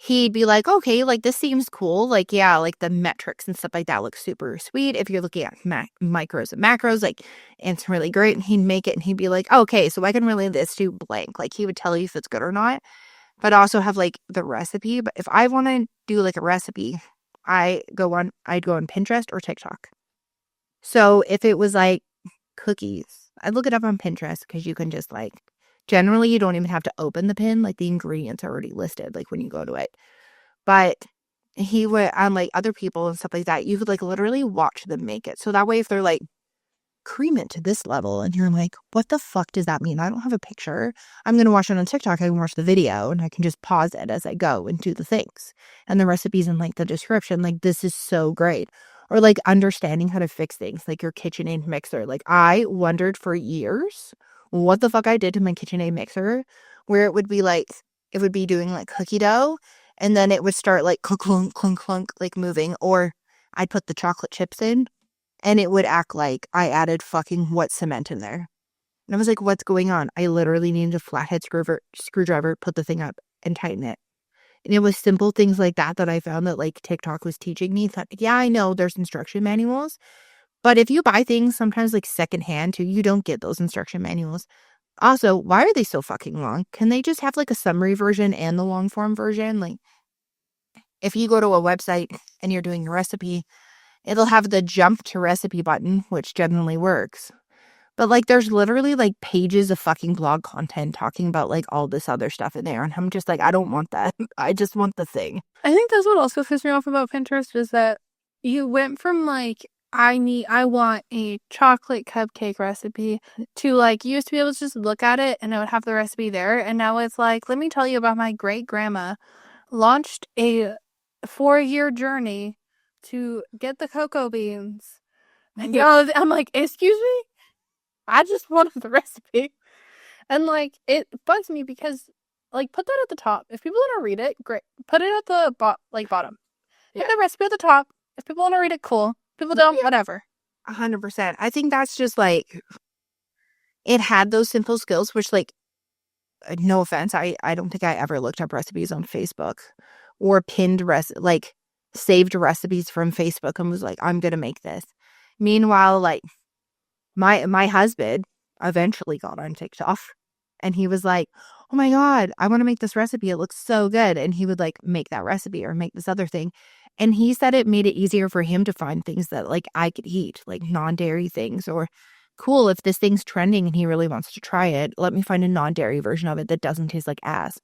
he'd be like, okay, like this seems cool. Like, yeah, like the metrics and stuff like that look super sweet. If you're looking at micros and macros, like it's really great. And he'd make it and he'd be like, okay, so I can relay this to blank. Like he would tell you if it's good or not, but also have like the recipe. But if I want to do like a recipe, I'd go on Pinterest or TikTok. So if it was like cookies, I'd look it up on Pinterest because you can just like, generally you don't even have to open the pin. Like the ingredients are already listed, like when you go to it. But he would, on like other people and stuff like that, you could like literally watch them make it. So that way, if they're like, cream it to this level, and you're like, what the fuck does that mean? I don't have a picture. I'm going to watch it on TikTok. I can watch the video and I can just pause it as I go and do the things. And the recipes in like the description, like, this is so great. Or like understanding how to fix things, like your KitchenAid mixer. Like, I wondered for years what the fuck I did to my KitchenAid mixer, where it would be like, it would be doing like cookie dough, and then it would start like clunk, clunk, clunk, clunk, like moving. Or I'd put the chocolate chips in, and it would act like I added fucking wet cement in there. And I was like, what's going on? I literally needed a flathead screwdriver, put the thing up, and tighten it. And it was simple things like that that I found that like TikTok was teaching me. That, yeah, I know there's instruction manuals, but if you buy things sometimes like secondhand too, you don't get those instruction manuals. Also, why are they so fucking long? Can they just have like a summary version and the long form version? Like, if you go to a website and you're doing a recipe, it'll have the jump to recipe button, which generally works. But like there's literally like pages of fucking blog content talking about like all this other stuff in there. And I'm just like, I don't want that. I just want the thing. I think that's what also pisses me off about Pinterest is that you went from, like, I want a chocolate cupcake recipe to, like, you used to be able to just look at it and it would have the recipe there. And now it's like, let me tell you about my great grandma launched a 4-year journey to get the cocoa beans. And I'm like, excuse me? I just wanted the recipe. And, like, it bugs me because like, put that at the top. If people want to read it, great. Put it at the bottom. Yeah. Put the recipe at the top. If people want to read it, cool. People don't, whatever. 100%. I think that's just like, it had those simple skills, which like, no offense, I don't think I ever looked up recipes on Facebook or like saved recipes from Facebook and was like, I'm gonna make this. Meanwhile, like my husband eventually got on TikTok and he was like, oh my God, I want to make this recipe. It looks so good. And he would like make that recipe or make this other thing. And he said it made it easier for him to find things that like I could eat, like non-dairy things, or cool, if this thing's trending and he really wants to try it, let me find a non-dairy version of it that doesn't taste like ass,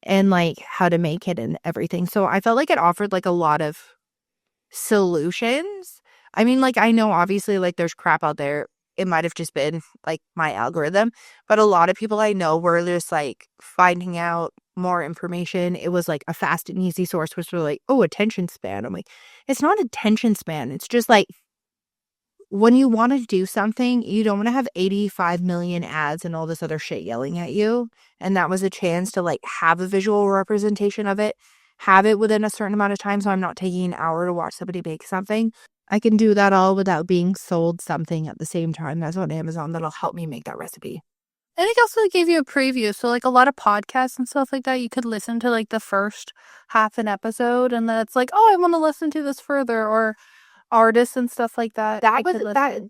and like how to make it and everything. So I felt like it offered like a lot of solutions. I mean, like, I know obviously like there's crap out there. It might have just been like my algorithm, but a lot of people I know were just like finding out more information. It was like a fast and easy source, which were like, oh, attention span. I'm like, it's not attention span. It's just like when you want to do something, you don't want to have 85 million ads and all this other shit yelling at you. And that was a chance to like have a visual representation of it, have it within a certain amount of time. So I'm not taking an hour to watch somebody bake something. I can do that all without being sold something at the same time that's on Amazon that'll help me make that recipe. And it also gave you a preview. So, like, a lot of podcasts and stuff like that, you could listen to, like, the first half an episode, and then it's like, oh, I want to listen to this further, or artists and stuff like that.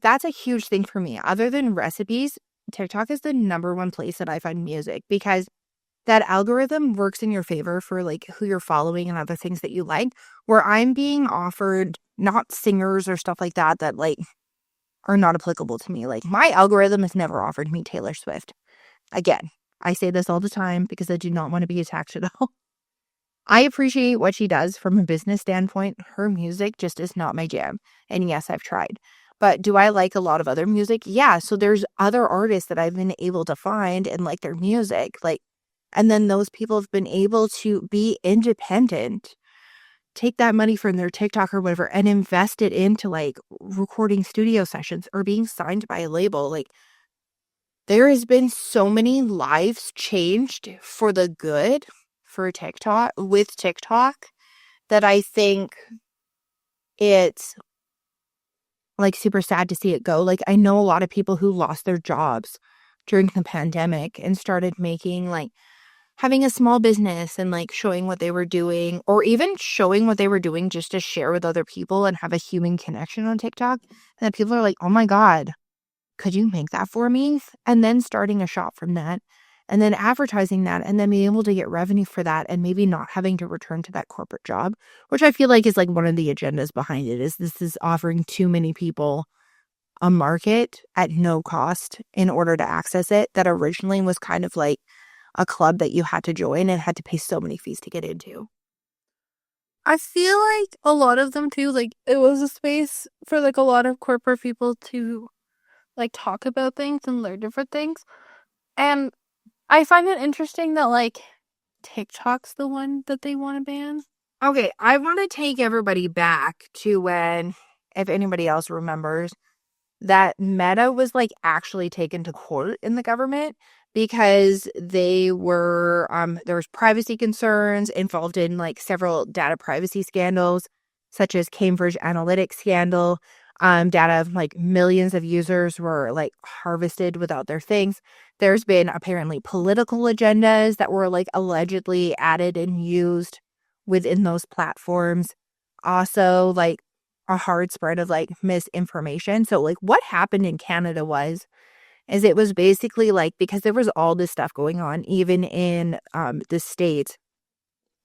That's a huge thing for me. Other than recipes, TikTok is the number one place that I find music, because that algorithm works in your favor for like who you're following and other things that you like, where I'm being offered not singers or stuff like that that like are not applicable to me. Like my algorithm has never offered me Taylor Swift. Again, I say this all the time because I do not want to be attached at all. I appreciate what she does from a business standpoint. Her music just is not my jam. And yes, I've tried. But do I like a lot of other music? Yeah. So there's other artists that I've been able to find and like their music. Like, and then those people have been able to be independent, take that money from their TikTok or whatever and invest it into like recording studio sessions or being signed by a label. Like, there has been so many lives changed for the good for TikTok, with TikTok, that I think it's like super sad to see it go. Like, I know a lot of people who lost their jobs during the pandemic and started making like having a small business and like showing what they were doing, or even showing what they were doing just to share with other people and have a human connection on TikTok. And then people are like, oh my God, could you make that for me? And then starting a shop from that, and then advertising that, and then being able to get revenue for that, and maybe not having to return to that corporate job, which I feel like is like one of the agendas behind it, is this is offering too many people a market at no cost in order to access it, that originally was kind of like a club that you had to join and had to pay so many fees to get into. I feel like a lot of them too, like, it was a space for like a lot of corporate people to like talk about things and learn different things. And I find it interesting that like TikTok's the one that they want to ban. Okay, I want to take everybody back to when, if anybody else remembers, that Meta was like actually taken to court in the government because there was privacy concerns involved in like several data privacy scandals, such as Cambridge Analytica scandal. Data of like millions of users were like harvested without their things. There's been apparently political agendas that were like allegedly added and used within those platforms. Also, like a hard spread of like misinformation. So like what happened in Canada is it was basically like, because there was all this stuff going on even in the States,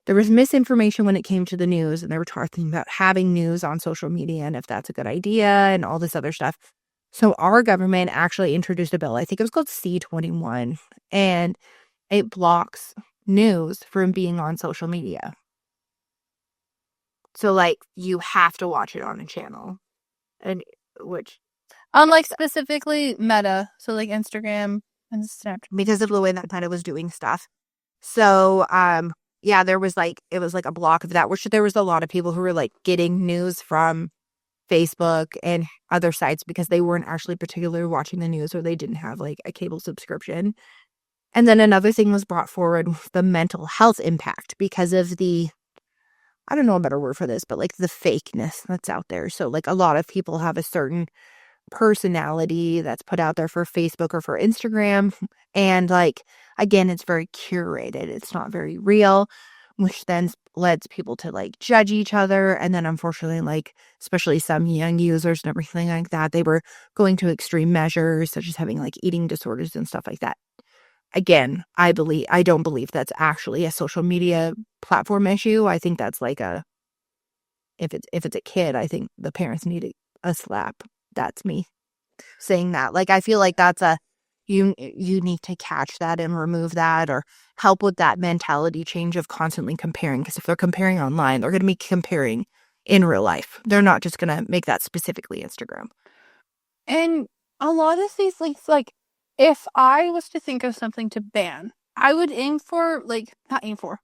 there was misinformation when it came to the news, and they were talking about having news on social media and if that's a good idea and all this other stuff. So our government actually introduced a bill, I think it was called C-21, and it blocks news from being on social media. So like you have to watch it on a channel, and which Unlike specifically Meta, so like Instagram and Snapchat. because of the way that Meta was doing stuff. So yeah, there was like, it was like a block of that, which there was a lot of people who were like getting news from Facebook and other sites because they weren't actually particularly watching the news, or they didn't have like a cable subscription. And then another thing was brought forward, the mental health impact because of the, I don't know a better word for this, but like the fakeness that's out there. So like a lot of people have a certain personality that's put out there for Facebook or for Instagram. And like, again, it's very curated. It's not very real, which then leads people to like judge each other. And then unfortunately, like, especially some young users and everything like that, they were going to extreme measures, such as having like eating disorders and stuff like that. Again, I don't believe that's actually a social media platform issue. I think that's like if it's a kid, I think the parents need a slap. That's me saying that. Like, I feel like that's you need to catch that and remove that, or help with that mentality change of constantly comparing. Because if they're comparing online, they're going to be comparing in real life. They're not just going to make that specifically Instagram. And a lot of these things, like, if I was to think of something to ban, I would aim for, like, not aim for,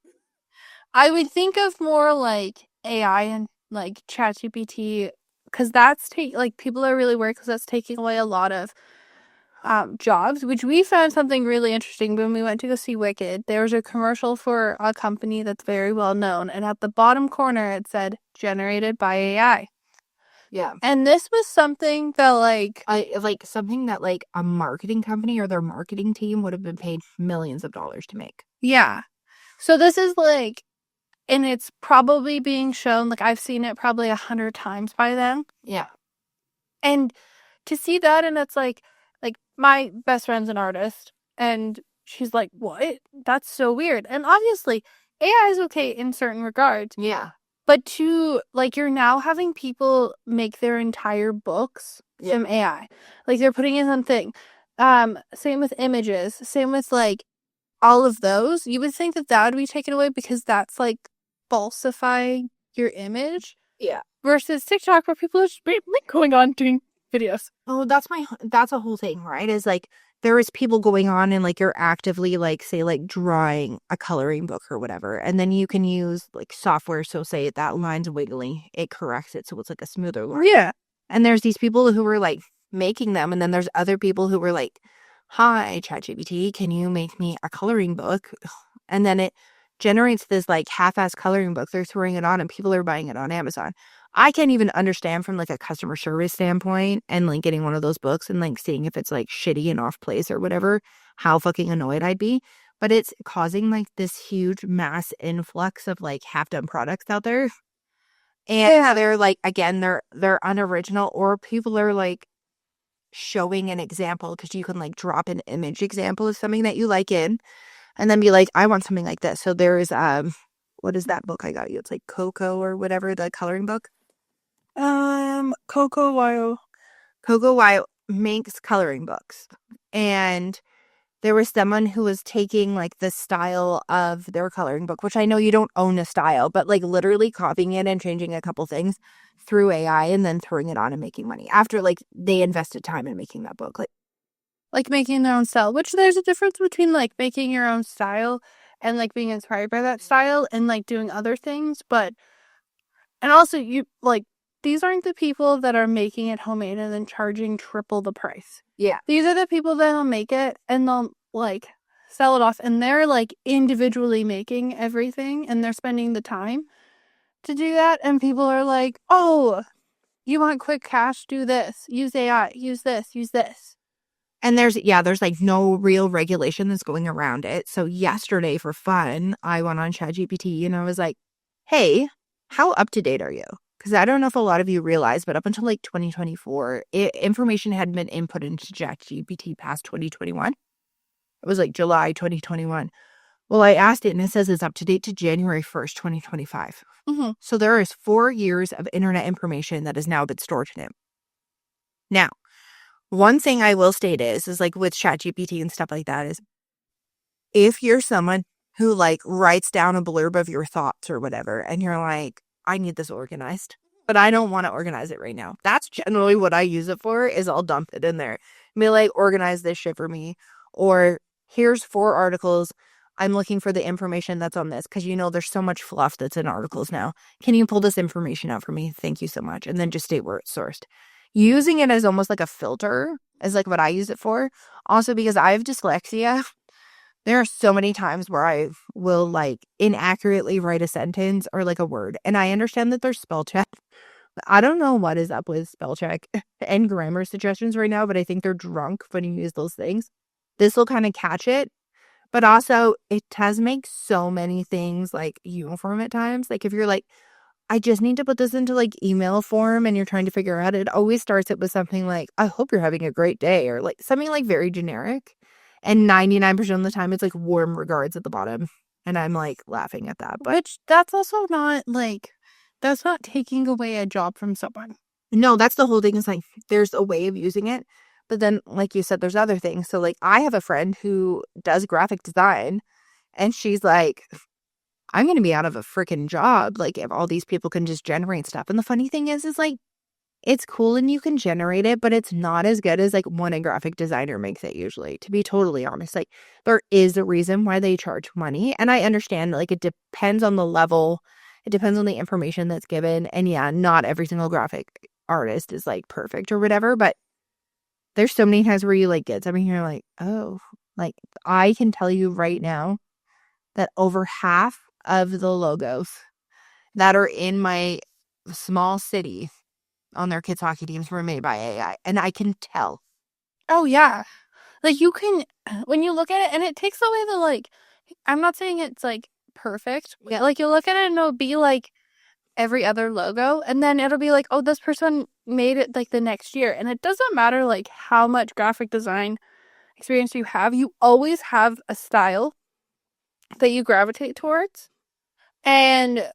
I would think of more like AI and like ChatGPT, because like, people are really worried because that's taking away a lot of jobs, which we found something really interesting when we went to go see Wicked. There was a commercial for a company that's very well known, and at the bottom corner it said generated by AI. Yeah. And this was something that Something that like a marketing company or their marketing team would have been paid millions of dollars to make. yeah. So this is like, and it's probably being shown, like, I've seen it probably 100 times by them. Yeah. And to see that, and it's like my best friend's an artist, and she's like, what? That's so weird. And obviously, AI is okay in certain regards. Yeah. But like, you're now having people make their entire books from AI. Like, they're putting in something. Same with images. Same with, like, all of those. You would think that would be taken away because that's, like, falsifying your image. Yeah. Versus TikTok, where people are just going on doing videos. Oh, that's a whole thing, right? Is like there is people going on and like you're actively like say like drawing a coloring book or whatever, and then you can use like software. So say that line's wiggly, it corrects it so it's like a smoother line. Yeah. And there's these people who were like making them, and then there's other people who were like, "Hi, ChatGPT, can you make me a coloring book?" And then it generates this like half-ass coloring book. They're throwing it on, and people are buying it on Amazon. I can't even understand from like a customer service standpoint and like getting one of those books and like seeing if it's like shitty and off place or whatever, how fucking annoyed I'd be. But it's causing like this huge mass influx of like half done products out there. And they're like, again, they're unoriginal, or people are like showing an example because you can like drop an image example of something that you like in and then be like, I want something like this. So there's what is that book I got you? It's like Coco or whatever, the coloring book. Coco Wyo makes coloring books. And there was someone who was taking like the style of their coloring book, which I know you don't own a style, but like literally copying it and changing a couple things through AI and then throwing it on and making money after like they invested time in making that book. Like making their own style, which there's a difference between like making your own style and like being inspired by that style and like doing other things. But, and also, you like, these aren't the people that are making it homemade and then charging triple the price. Yeah. These are the people that'll make it and they'll like sell it off, and they're like individually making everything and they're spending the time to do that. And people are like, oh, you want quick cash? Do this. Use AI. Use this. Use this. And there's like no real regulation that's going around it. So yesterday for fun, I went on ChatGPT and I was like, hey, how up to date are you? Because I don't know if a lot of you realize, but up until like 2024, information hadn't been input into ChatGPT past 2021. It was like July 2021. Well, I asked it and it says it's up to date to January 1st, 2025. Mm-hmm. So there is 4 years of internet information that has now been stored in it. Now, one thing I will state is like with ChatGPT and stuff like that is if you're someone who like writes down a blurb of your thoughts or whatever, and you're like, I need this organized, but I don't want to organize it right now. That's generally what I use it for, is I'll dump it in there. Be like, organize this shit for me. Or here's 4 articles. I'm looking for the information that's on this because, you know, there's so much fluff that's in articles now. Can you pull this information out for me? Thank you so much. And then just state where it's sourced. Using it as almost like a filter is like what I use it for. Also because I have dyslexia. There are so many times where I will like inaccurately write a sentence or like a word. And I understand that there's spell check. I don't know what is up with spell check and grammar suggestions right now, but I think they're drunk when you use those things. This will kind of catch it. But also, it does make so many things like uniform at times. Like, if you're like, I just need to put this into like email form and you're trying to figure out, it always starts it with something like, I hope you're having a great day, or like something like very generic. And 99% of the time, it's like warm regards at the bottom. And I'm like laughing at that. But Which that's also not like, that's not taking away a job from someone. no, that's the whole thing is like, there's a way of using it. But then, like you said, there's other things. So, like, I have a friend who does graphic design, and she's like, I'm going to be out of a freaking job. Like, if all these people can just generate stuff. And the funny thing is like, it's cool and you can generate it, but it's not as good as like when a graphic designer makes it usually, to be totally honest. Like, there is a reason why they charge money. And I understand, like, it depends on the level, it depends on the information that's given. And yeah, not every single graphic artist is like perfect or whatever, but there's so many times where you like get something and you're like, oh, like, I can tell you right now that over half of the logos that are in my small city on their kids' hockey teams were made by AI. And I can tell. Oh, yeah. Like, you can, when you look at it, and it takes away the, like, I'm not saying it's, like, perfect. Yeah. Like, you'll look at it and it'll be, like, every other logo. And then it'll be like, oh, this person made it, like, the next year. And it doesn't matter, like, how much graphic design experience you have. You always have a style that you gravitate towards. And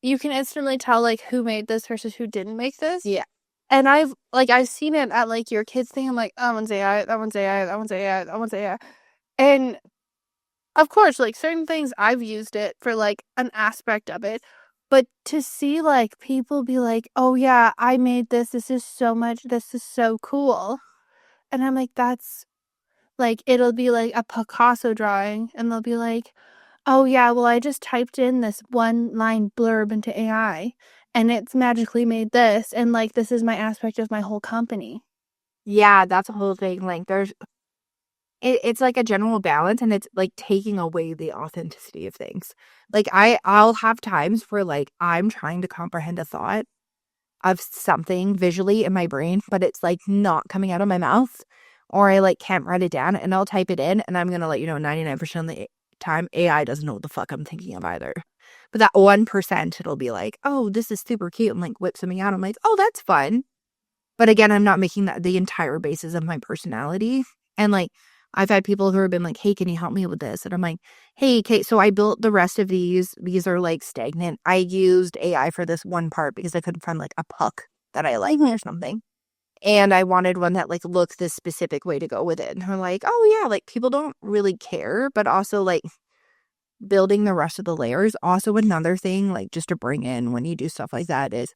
you can instantly tell, like, who made this versus who didn't make this. Yeah. And I've seen it at, like, your kids' thing. I'm like, oh, that one's AI, that one's AI, that one's AI, that one's AI. And, of course, like, certain things I've used it for, like, an aspect of it. But to see, like, people be like, oh, yeah, I made this. This is so cool. And I'm like, that's, like, it'll be, like, a Picasso drawing. And they'll be like, oh, yeah, well, I just typed in this one-line blurb into AI. And it's magically made this. And, like, this is my aspect of my whole company. Yeah, that's the whole thing. Like, it's like a general balance, and it's like taking away the authenticity of things. Like, I'll have times where like I'm trying to comprehend a thought of something visually in my brain, but it's like not coming out of my mouth, or I like can't write it down, and I'll type it in, and I'm gonna let you know 99% of the time AI doesn't know what the fuck I'm thinking of either. But that 1%, it'll be like, oh, this is super cute, and like whip something out. I'm like, oh, that's fun. But again, I'm not making that the entire basis of my personality. And like, I've had people who have been like, hey, can you help me with this? And I'm like, hey, Kate, so I built the rest of these. These are like stagnant. I used AI for this one part because I couldn't find like a puck that I like or something. And I wanted one that like looked this specific way to go with it. And they're like, oh yeah, like people don't really care. But also like building the rest of the layers. Also another thing, like just to bring in when you do stuff like that, is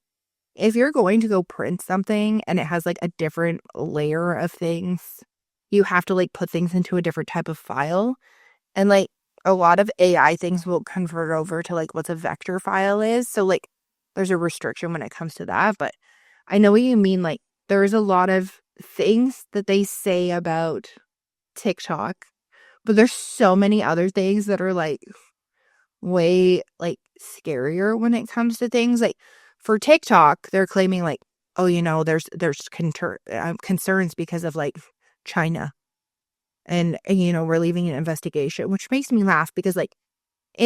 if you're going to go print something and it has like a different layer of things, you have to like put things into a different type of file. And like a lot of AI things will convert over to like what's a vector file is. So like there's a restriction when it comes to that. But I know what you mean. Like, there's a lot of things that they say about TikTok, but there's so many other things that are like way like scarier when it comes to things. Like, for TikTok, they're claiming like, oh, you know, there's concerns because of like China, and you know, we're leaving an investigation, which makes me laugh because like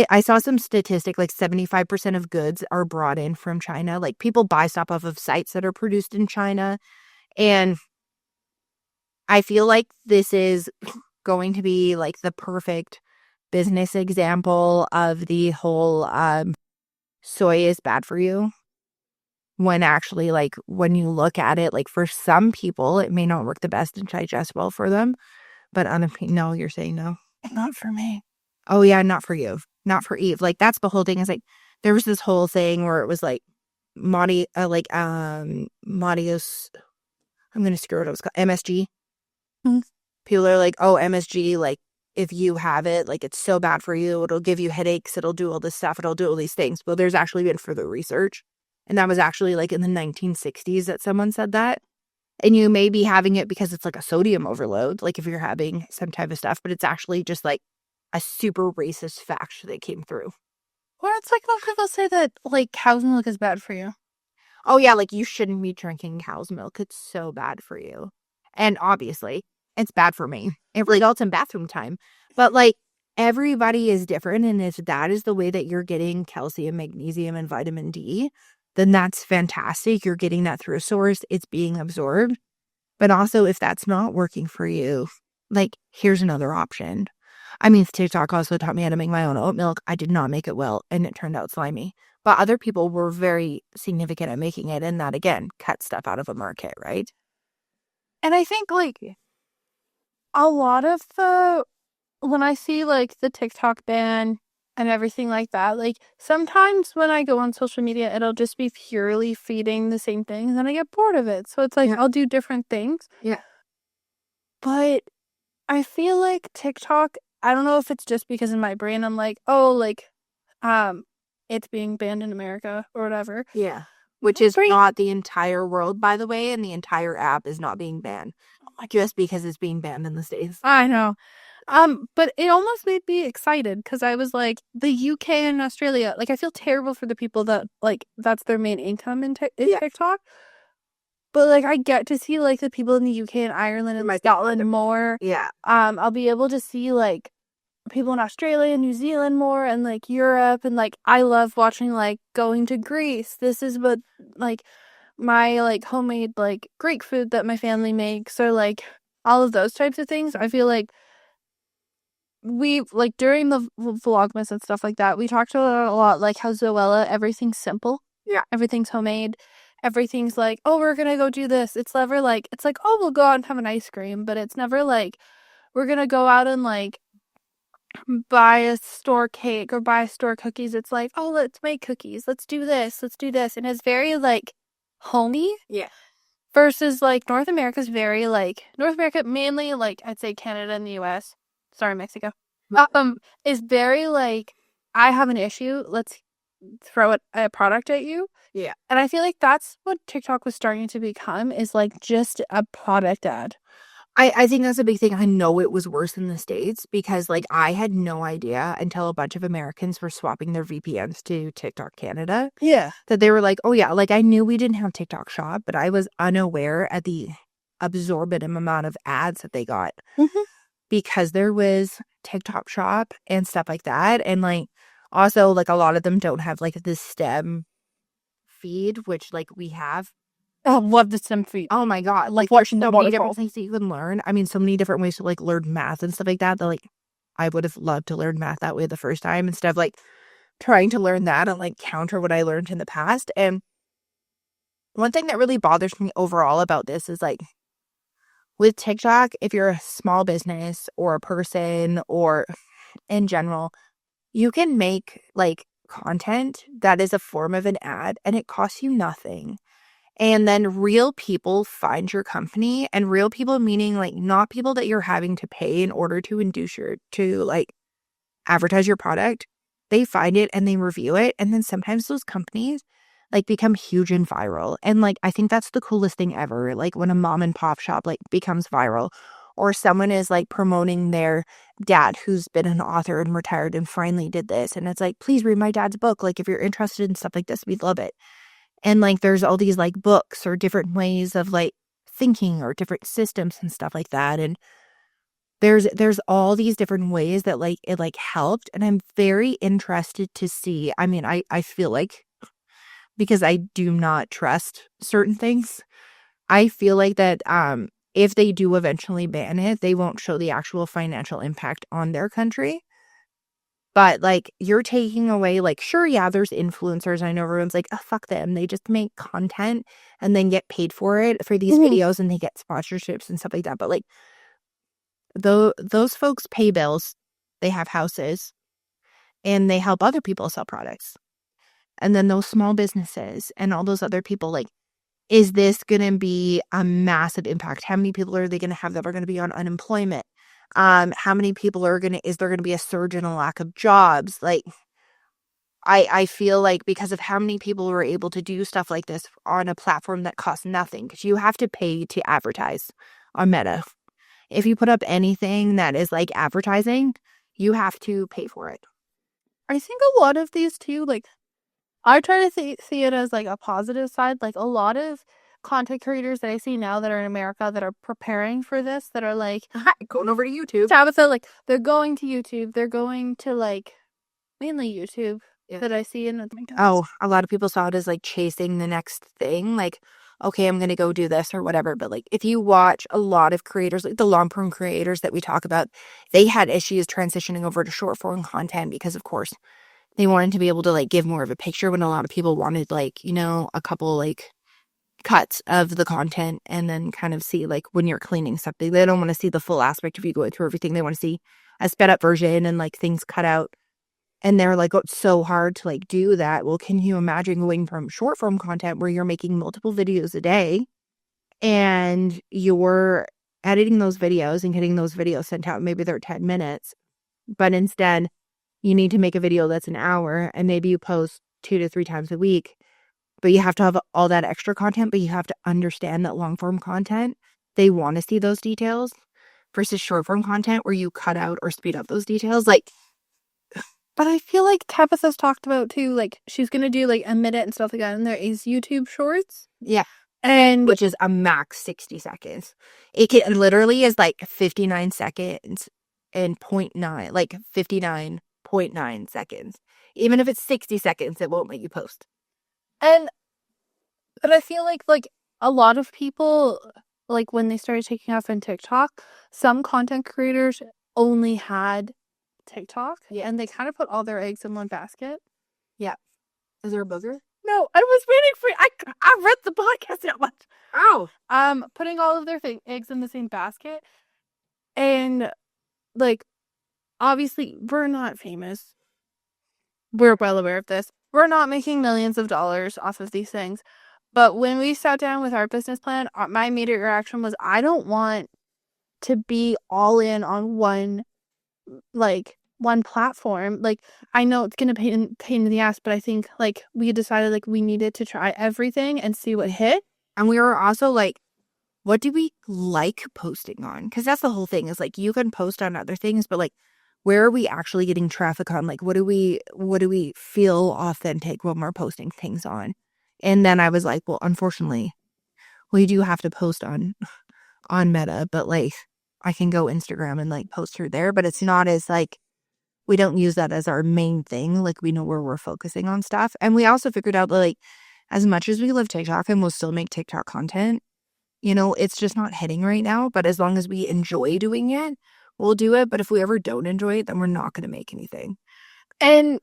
I saw some statistic like 75% of goods are brought in from China. Like, people buy stuff off of sites that are produced in China, and I feel like this is going to be like the perfect business example of the whole soy is bad for you, when actually, like, when you look at it, like, for some people it may not work the best and digest well for them, but no, you're saying no. Not for me. Oh yeah, not for you, not for Eve. Like, that's the whole thing, is like there was this whole thing where it was like Madios, I'm gonna screw it up, it's called MSG. Mm. People are like, oh, MSG, like, if you have it, like, it's so bad for you, it'll give you headaches, it'll do all this stuff, it'll do all these things. Well, there's actually been further research, and that was actually like in the 1960s that someone said that. And you may be having it because it's like a sodium overload, like if you're having some type of stuff, but it's actually just like a super racist fact that came through. Or it's like when people say that, like, cow's milk is bad for you. Oh yeah, like you shouldn't be drinking cow's milk. It's so bad for you. And obviously, it's bad for me. It results in bathroom time. But like everybody is different, and if that is the way that you're getting calcium, magnesium, and vitamin D, then that's fantastic. You're getting that through a source. It's being absorbed. But also if that's not working for you, like here's another option. I mean, TikTok also taught me how to make my own oat milk. I did not make it well, and it turned out slimy. But other people were very significant at making it, and that, again, cut stuff out of a market, right? And I think, like, a lot of when I see, like, the TikTok ban and everything like that, like, sometimes when I go on social media, it'll just be purely feeding the same things, and I get bored of it. So it's like, I'll do different things. Yeah. But I feel like TikTok, I don't know if it's just because in my brain I'm like, oh, like, it's being banned in America or whatever. Yeah. Which is not the entire world, by the way, and the entire app is not being banned. Just because it's being banned in the States. I know. But it almost made me excited because I was like, the UK and Australia, like, I feel terrible for the people that, like, that's their main income in TikTok. But, like, I get to see, like, the people in the UK and Ireland and Scotland more. Yeah. I'll be able to see, like, people in Australia and New Zealand more, and, like, Europe, and, like, I love watching, like, going to Greece. This is what, like, my, like, homemade, like, Greek food that my family makes, or, like, all of those types of things. I feel like we, like, during the Vlogmas and stuff like that, we talked about a lot, like, how Zoella, everything's simple. Yeah. Everything's homemade. Everything's like, oh, we're gonna go do this. It's never like, it's like, oh, we'll go out and have an ice cream, but it's never like, we're gonna go out and, like, buy a store cake or buy store cookies. It's like, oh, let's make cookies. Let's do this. Let's do this. And it's very, like, homey. Yeah. Versus, like, North America's very, like, North America, mainly, like, I'd say Canada and the US. Sorry, Mexico. Is very, like, I have an issue. Let's throw a product at you. Yeah. And I feel like that's what TikTok was starting to become, is, like, just a product ad. I think that's a big thing. I know it was worse in the States because, like, I had no idea until a bunch of Americans were swapping their VPNs to TikTok Canada. Yeah. That they were like, oh, yeah, like, I knew we didn't have TikTok Shop, but I was unaware at the absorbent amount of ads that they got. Mm-hmm. Because there was TikTok Shop and stuff like that. And, like, also, like, a lot of them don't have, like, the STEM feed, which, like, we have. I love the STEM feed. Oh my God. Like watching so the many waterfall. different things that you can learn. I mean, so many different ways to, like, learn math and stuff like that. That, like, I would have loved to learn math that way the first time instead of, like, trying to learn that and, like, counter what I learned in the past. And one thing that really bothers me overall about this is, like, with TikTok, if you're a small business or a person or in general, you can make, like, content that is a form of an ad and it costs you nothing. And then real people find your company, and real people meaning, like, not people that you're having to pay in order to induce like, advertise your product. They find it and they review it. And then sometimes those companies, like, become huge and viral. And, like, I think that's the coolest thing ever. Like, when a mom and pop shop, like, becomes viral, or someone is, like, promoting their dad who's been an author and retired and finally did this. And it's like, please read my dad's book. Like, if you're interested in stuff like this, we'd love it. And, like, there's all these, like, books or different ways of, like, thinking or different systems and stuff like that. And there's all these different ways that, like, it, like, helped. And I'm very interested to see. I mean, I feel like, because I do not trust certain things, I feel like that if they do eventually ban it, they won't show the actual financial impact on their country. But, like, you're taking away, like, sure, yeah, there's influencers. I know everyone's like, oh, fuck them. They just make content and then get paid for it for these videos, and they get sponsorships and stuff like that. But, like, those folks pay bills. They have houses, and they help other people sell products. And then those small businesses and all those other people, like, is this going to be a massive impact? How many people are they going to have that are going to be on unemployment? How many people is there going to be a surge in a lack of jobs? Like, I feel like because of how many people were able to do stuff like this on a platform that costs nothing, because you have to pay to advertise on Meta. If you put up anything that is like advertising, you have to pay for it. I think a lot of these too, like, I try to see it as like a positive side. Like a lot of content creators that I see now that are in America that are preparing for this, that are like Going over to YouTube. Tabitha, like they're going to YouTube, they're going to like mainly YouTube that I see in Oh, a lot of people saw it as like chasing the next thing. Like, okay, I'm going to go do this or whatever. But like, if you watch a lot of creators, like the long form creators that we talk about, they had issues transitioning over to short form content because, of course, they wanted to be able to like give more of a picture when a lot of people wanted like, you know, a couple like cuts of the content and then kind of see like when you're cleaning something. They don't want to see the full aspect of you going through everything. They want to see a sped up version and like things cut out. And they're like, oh, it's so hard to like do that. Well, can you imagine going from short form content where you're making multiple videos a day and you're editing those videos and getting those videos sent out? Maybe they're 10 minutes, but instead you need to make a video that's an hour and maybe you post 2 to 3 times a week, but you have to have all that extra content, but you have to understand that long form content, they want to see those details versus short form content where you cut out or speed up those details. Like, but I feel like Tabitha's talked about too, like she's gonna do like a minute and stuff like that, and there is YouTube Shorts. yeah. And which is a max 60 seconds. It literally is like 59 seconds and 0.9, like 59.9 seconds. Even if it's 60 seconds, it won't let you post. But I feel like a lot of people, like when they started taking off on TikTok, some content creators only had TikTok, and they kind of put all their eggs in one basket. Yeah. Is there a booger? No, I was waiting for you. I read the podcast that much. Oh. Putting all of their eggs in the same basket. And, like, obviously, we're not famous. We're well aware of this. We're not making millions of dollars off of these things. But when we sat down with our business plan, my immediate reaction was, I don't want to be all in on one platform. Like, I know it's gonna pain in the ass, but I think like we decided like we needed to try everything and see what hit. And we were also like, what do we like posting on? Because that's the whole thing, is like you can post on other things, but like where are we actually getting traffic on? Like what do we feel authentic when we're posting things on? And then I was like, well, unfortunately, we do have to post on Meta, but like I can go Instagram and like post through there, but it's not as like, we don't use that as our main thing. Like we know where we're focusing on stuff. And we also figured out that like as much as we love TikTok and we'll still make TikTok content, you know, it's just not hitting right now. But as long as we enjoy doing it, we'll do it. But if we ever don't enjoy it, then we're not going to make anything. And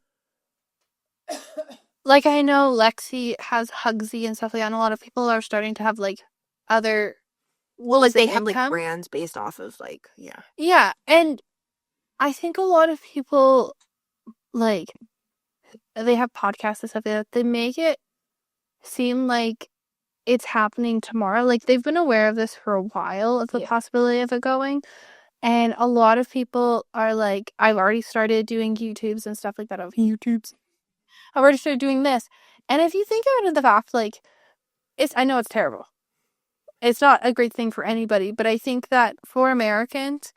like I know Lexi has Hugsy and stuff like that, and a lot of people are starting to have like other like they have like brands based off of like yeah. And I think a lot of people like they have podcasts and stuff like that. They make it seem like it's happening tomorrow. Like they've been aware of this for a while, of the possibility of it going. And a lot of people are like, I've already started doing YouTubes and stuff like that. I've already started doing this. And if you think about it, the fact, like, I know it's terrible. It's not a great thing for anybody, but I think that for Americans,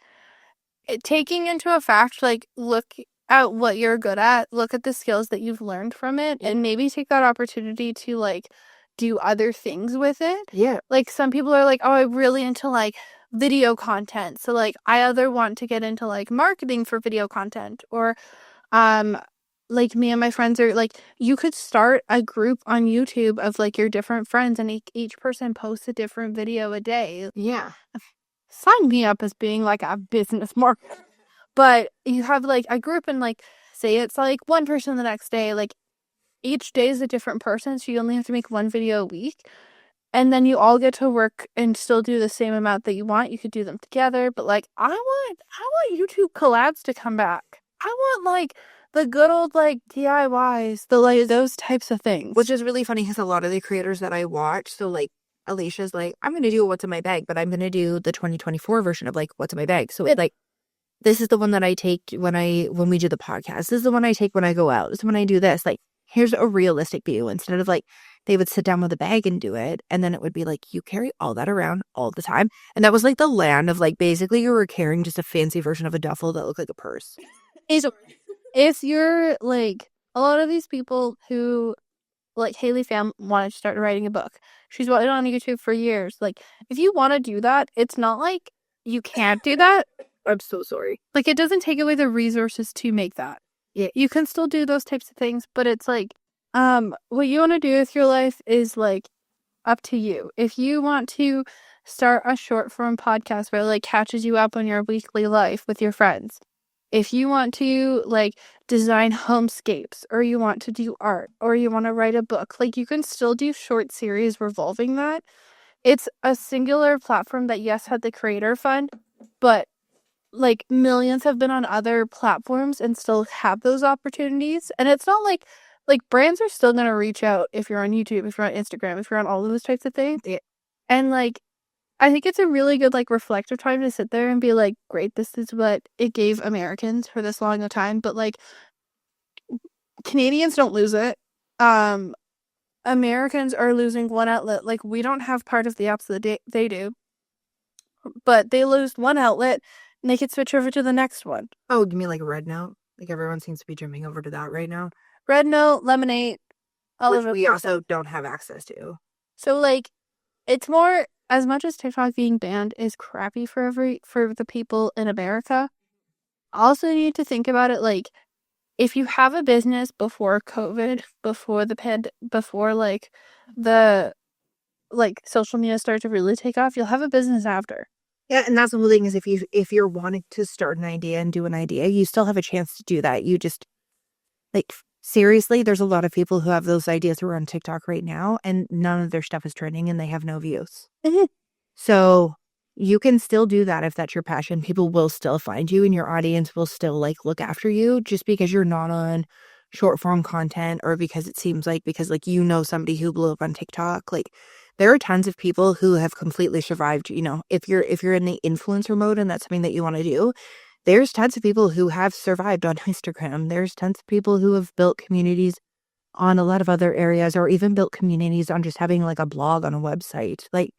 taking into a fact, like, look at what you're good at, look at the skills that you've learned from it, and maybe take that opportunity to, like, do other things with it. Yeah. Like, some people are like, oh, I'm really into, like, video content. So, like, I either want to get into, like, marketing for video content, or, like, me and my friends are, like, you could start a group on YouTube of, like, your different friends, and each person posts a different video a day. Yeah. Sign me up as being, like, a business marketer. But you have, like, a group, and, like, say it's, like, one person the next day, like, each day is a different person, so you only have to make one video a week. And then you all get to work and still do the same amount that you want. You could do them together. But, like, I want YouTube collabs to come back. I want, like, the good old, like, DIYs, like, those types of things. Which is really funny because a lot of the creators that I watch, so, like, Alicia's like, I'm going to do What's in My Bag, but I'm going to do the 2024 version of, like, What's in My Bag. So, it's like, this is the one that I take when we do the podcast. This is the one I take when I go out. This is when I do this. Like, here's a realistic view. Instead of, like, they would sit down with a bag and do it. And then it would be like, you carry all that around all the time. And that was like the land of like, basically you were carrying just a fancy version of a duffel that looked like a purse. If you're like a lot of these people who like Haley Pham wanted to start writing a book. She's wanted on YouTube for years. Like, if you want to do that, it's not like you can't do that. I'm so sorry. Like, it doesn't take away the resources to make that. Yeah. You can still do those types of things, but it's like, what you want to do with your life is like up to you. If you want to start a short form podcast where it like catches you up on your weekly life with your friends, if you want to like design homescapes, or you want to do art, or you want to write a book, like you can still do short series revolving that. It's a singular platform that yes had the creator fund, but like millions have been on other platforms and still have those opportunities. And it's not like brands are still going to reach out if you're on YouTube, if you're on Instagram, if you're on all of those types of things. Yeah. And like I think it's a really good like reflective time to sit there and be like, great, this is what it gave Americans for this long a time, but like Canadians don't lose it. Americans are losing one outlet. Like, we don't have part of the apps that they do, but they lose one outlet and they can switch over to the next one. Oh, you mean like Red Note? Like everyone seems to be jumping over to that right now. Red Note, Lemonade, all Which of it. we also don't have access to. So like, it's more, as much as TikTok being banned is crappy for the people in America. Also, you need to think about it like, if you have a business before COVID, before like the like social media started to really take off, you'll have a business after. Yeah, and that's the whole thing is if you're wanting to start an idea and do an idea, you still have a chance to do that. You just like seriously, there's a lot of people who have those ideas who are on TikTok right now, and none of their stuff is trending, and they have no views. Mm-hmm. So you can still do that if that's your passion. People will still find you, and your audience will still like look after you just because you're not on short form content, or because it seems like you know somebody who blew up on TikTok. Like there are tons of people who have completely survived. You know, if you're in the influencer mode and that's something that you want to do, there's tons of people who have survived on Instagram. There's tons of people who have built communities on a lot of other areas, or even built communities on just having like a blog on a website. Like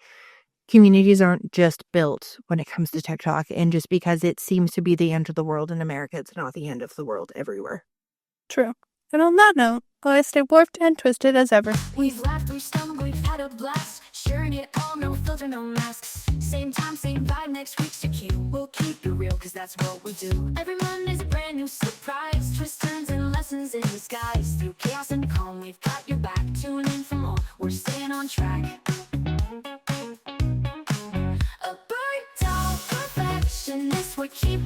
communities aren't just built when it comes to TikTok, and just because it seems to be the end of the world in America, it's not the end of the world everywhere. True. And on that note, I stay warped and twisted as ever. We've laughed, we've stumbled, we've had a blast. Sharing it all, no filter, no masks. Same time, same vibe, next week's your cue. We'll keep it real, cause that's what we do. Every Monday's a brand new surprise. Twists, turns, and lessons in disguise. Through chaos and calm, we've got your back. Tune in for more, we're staying on track. A bird dog perfectionist, we're keeping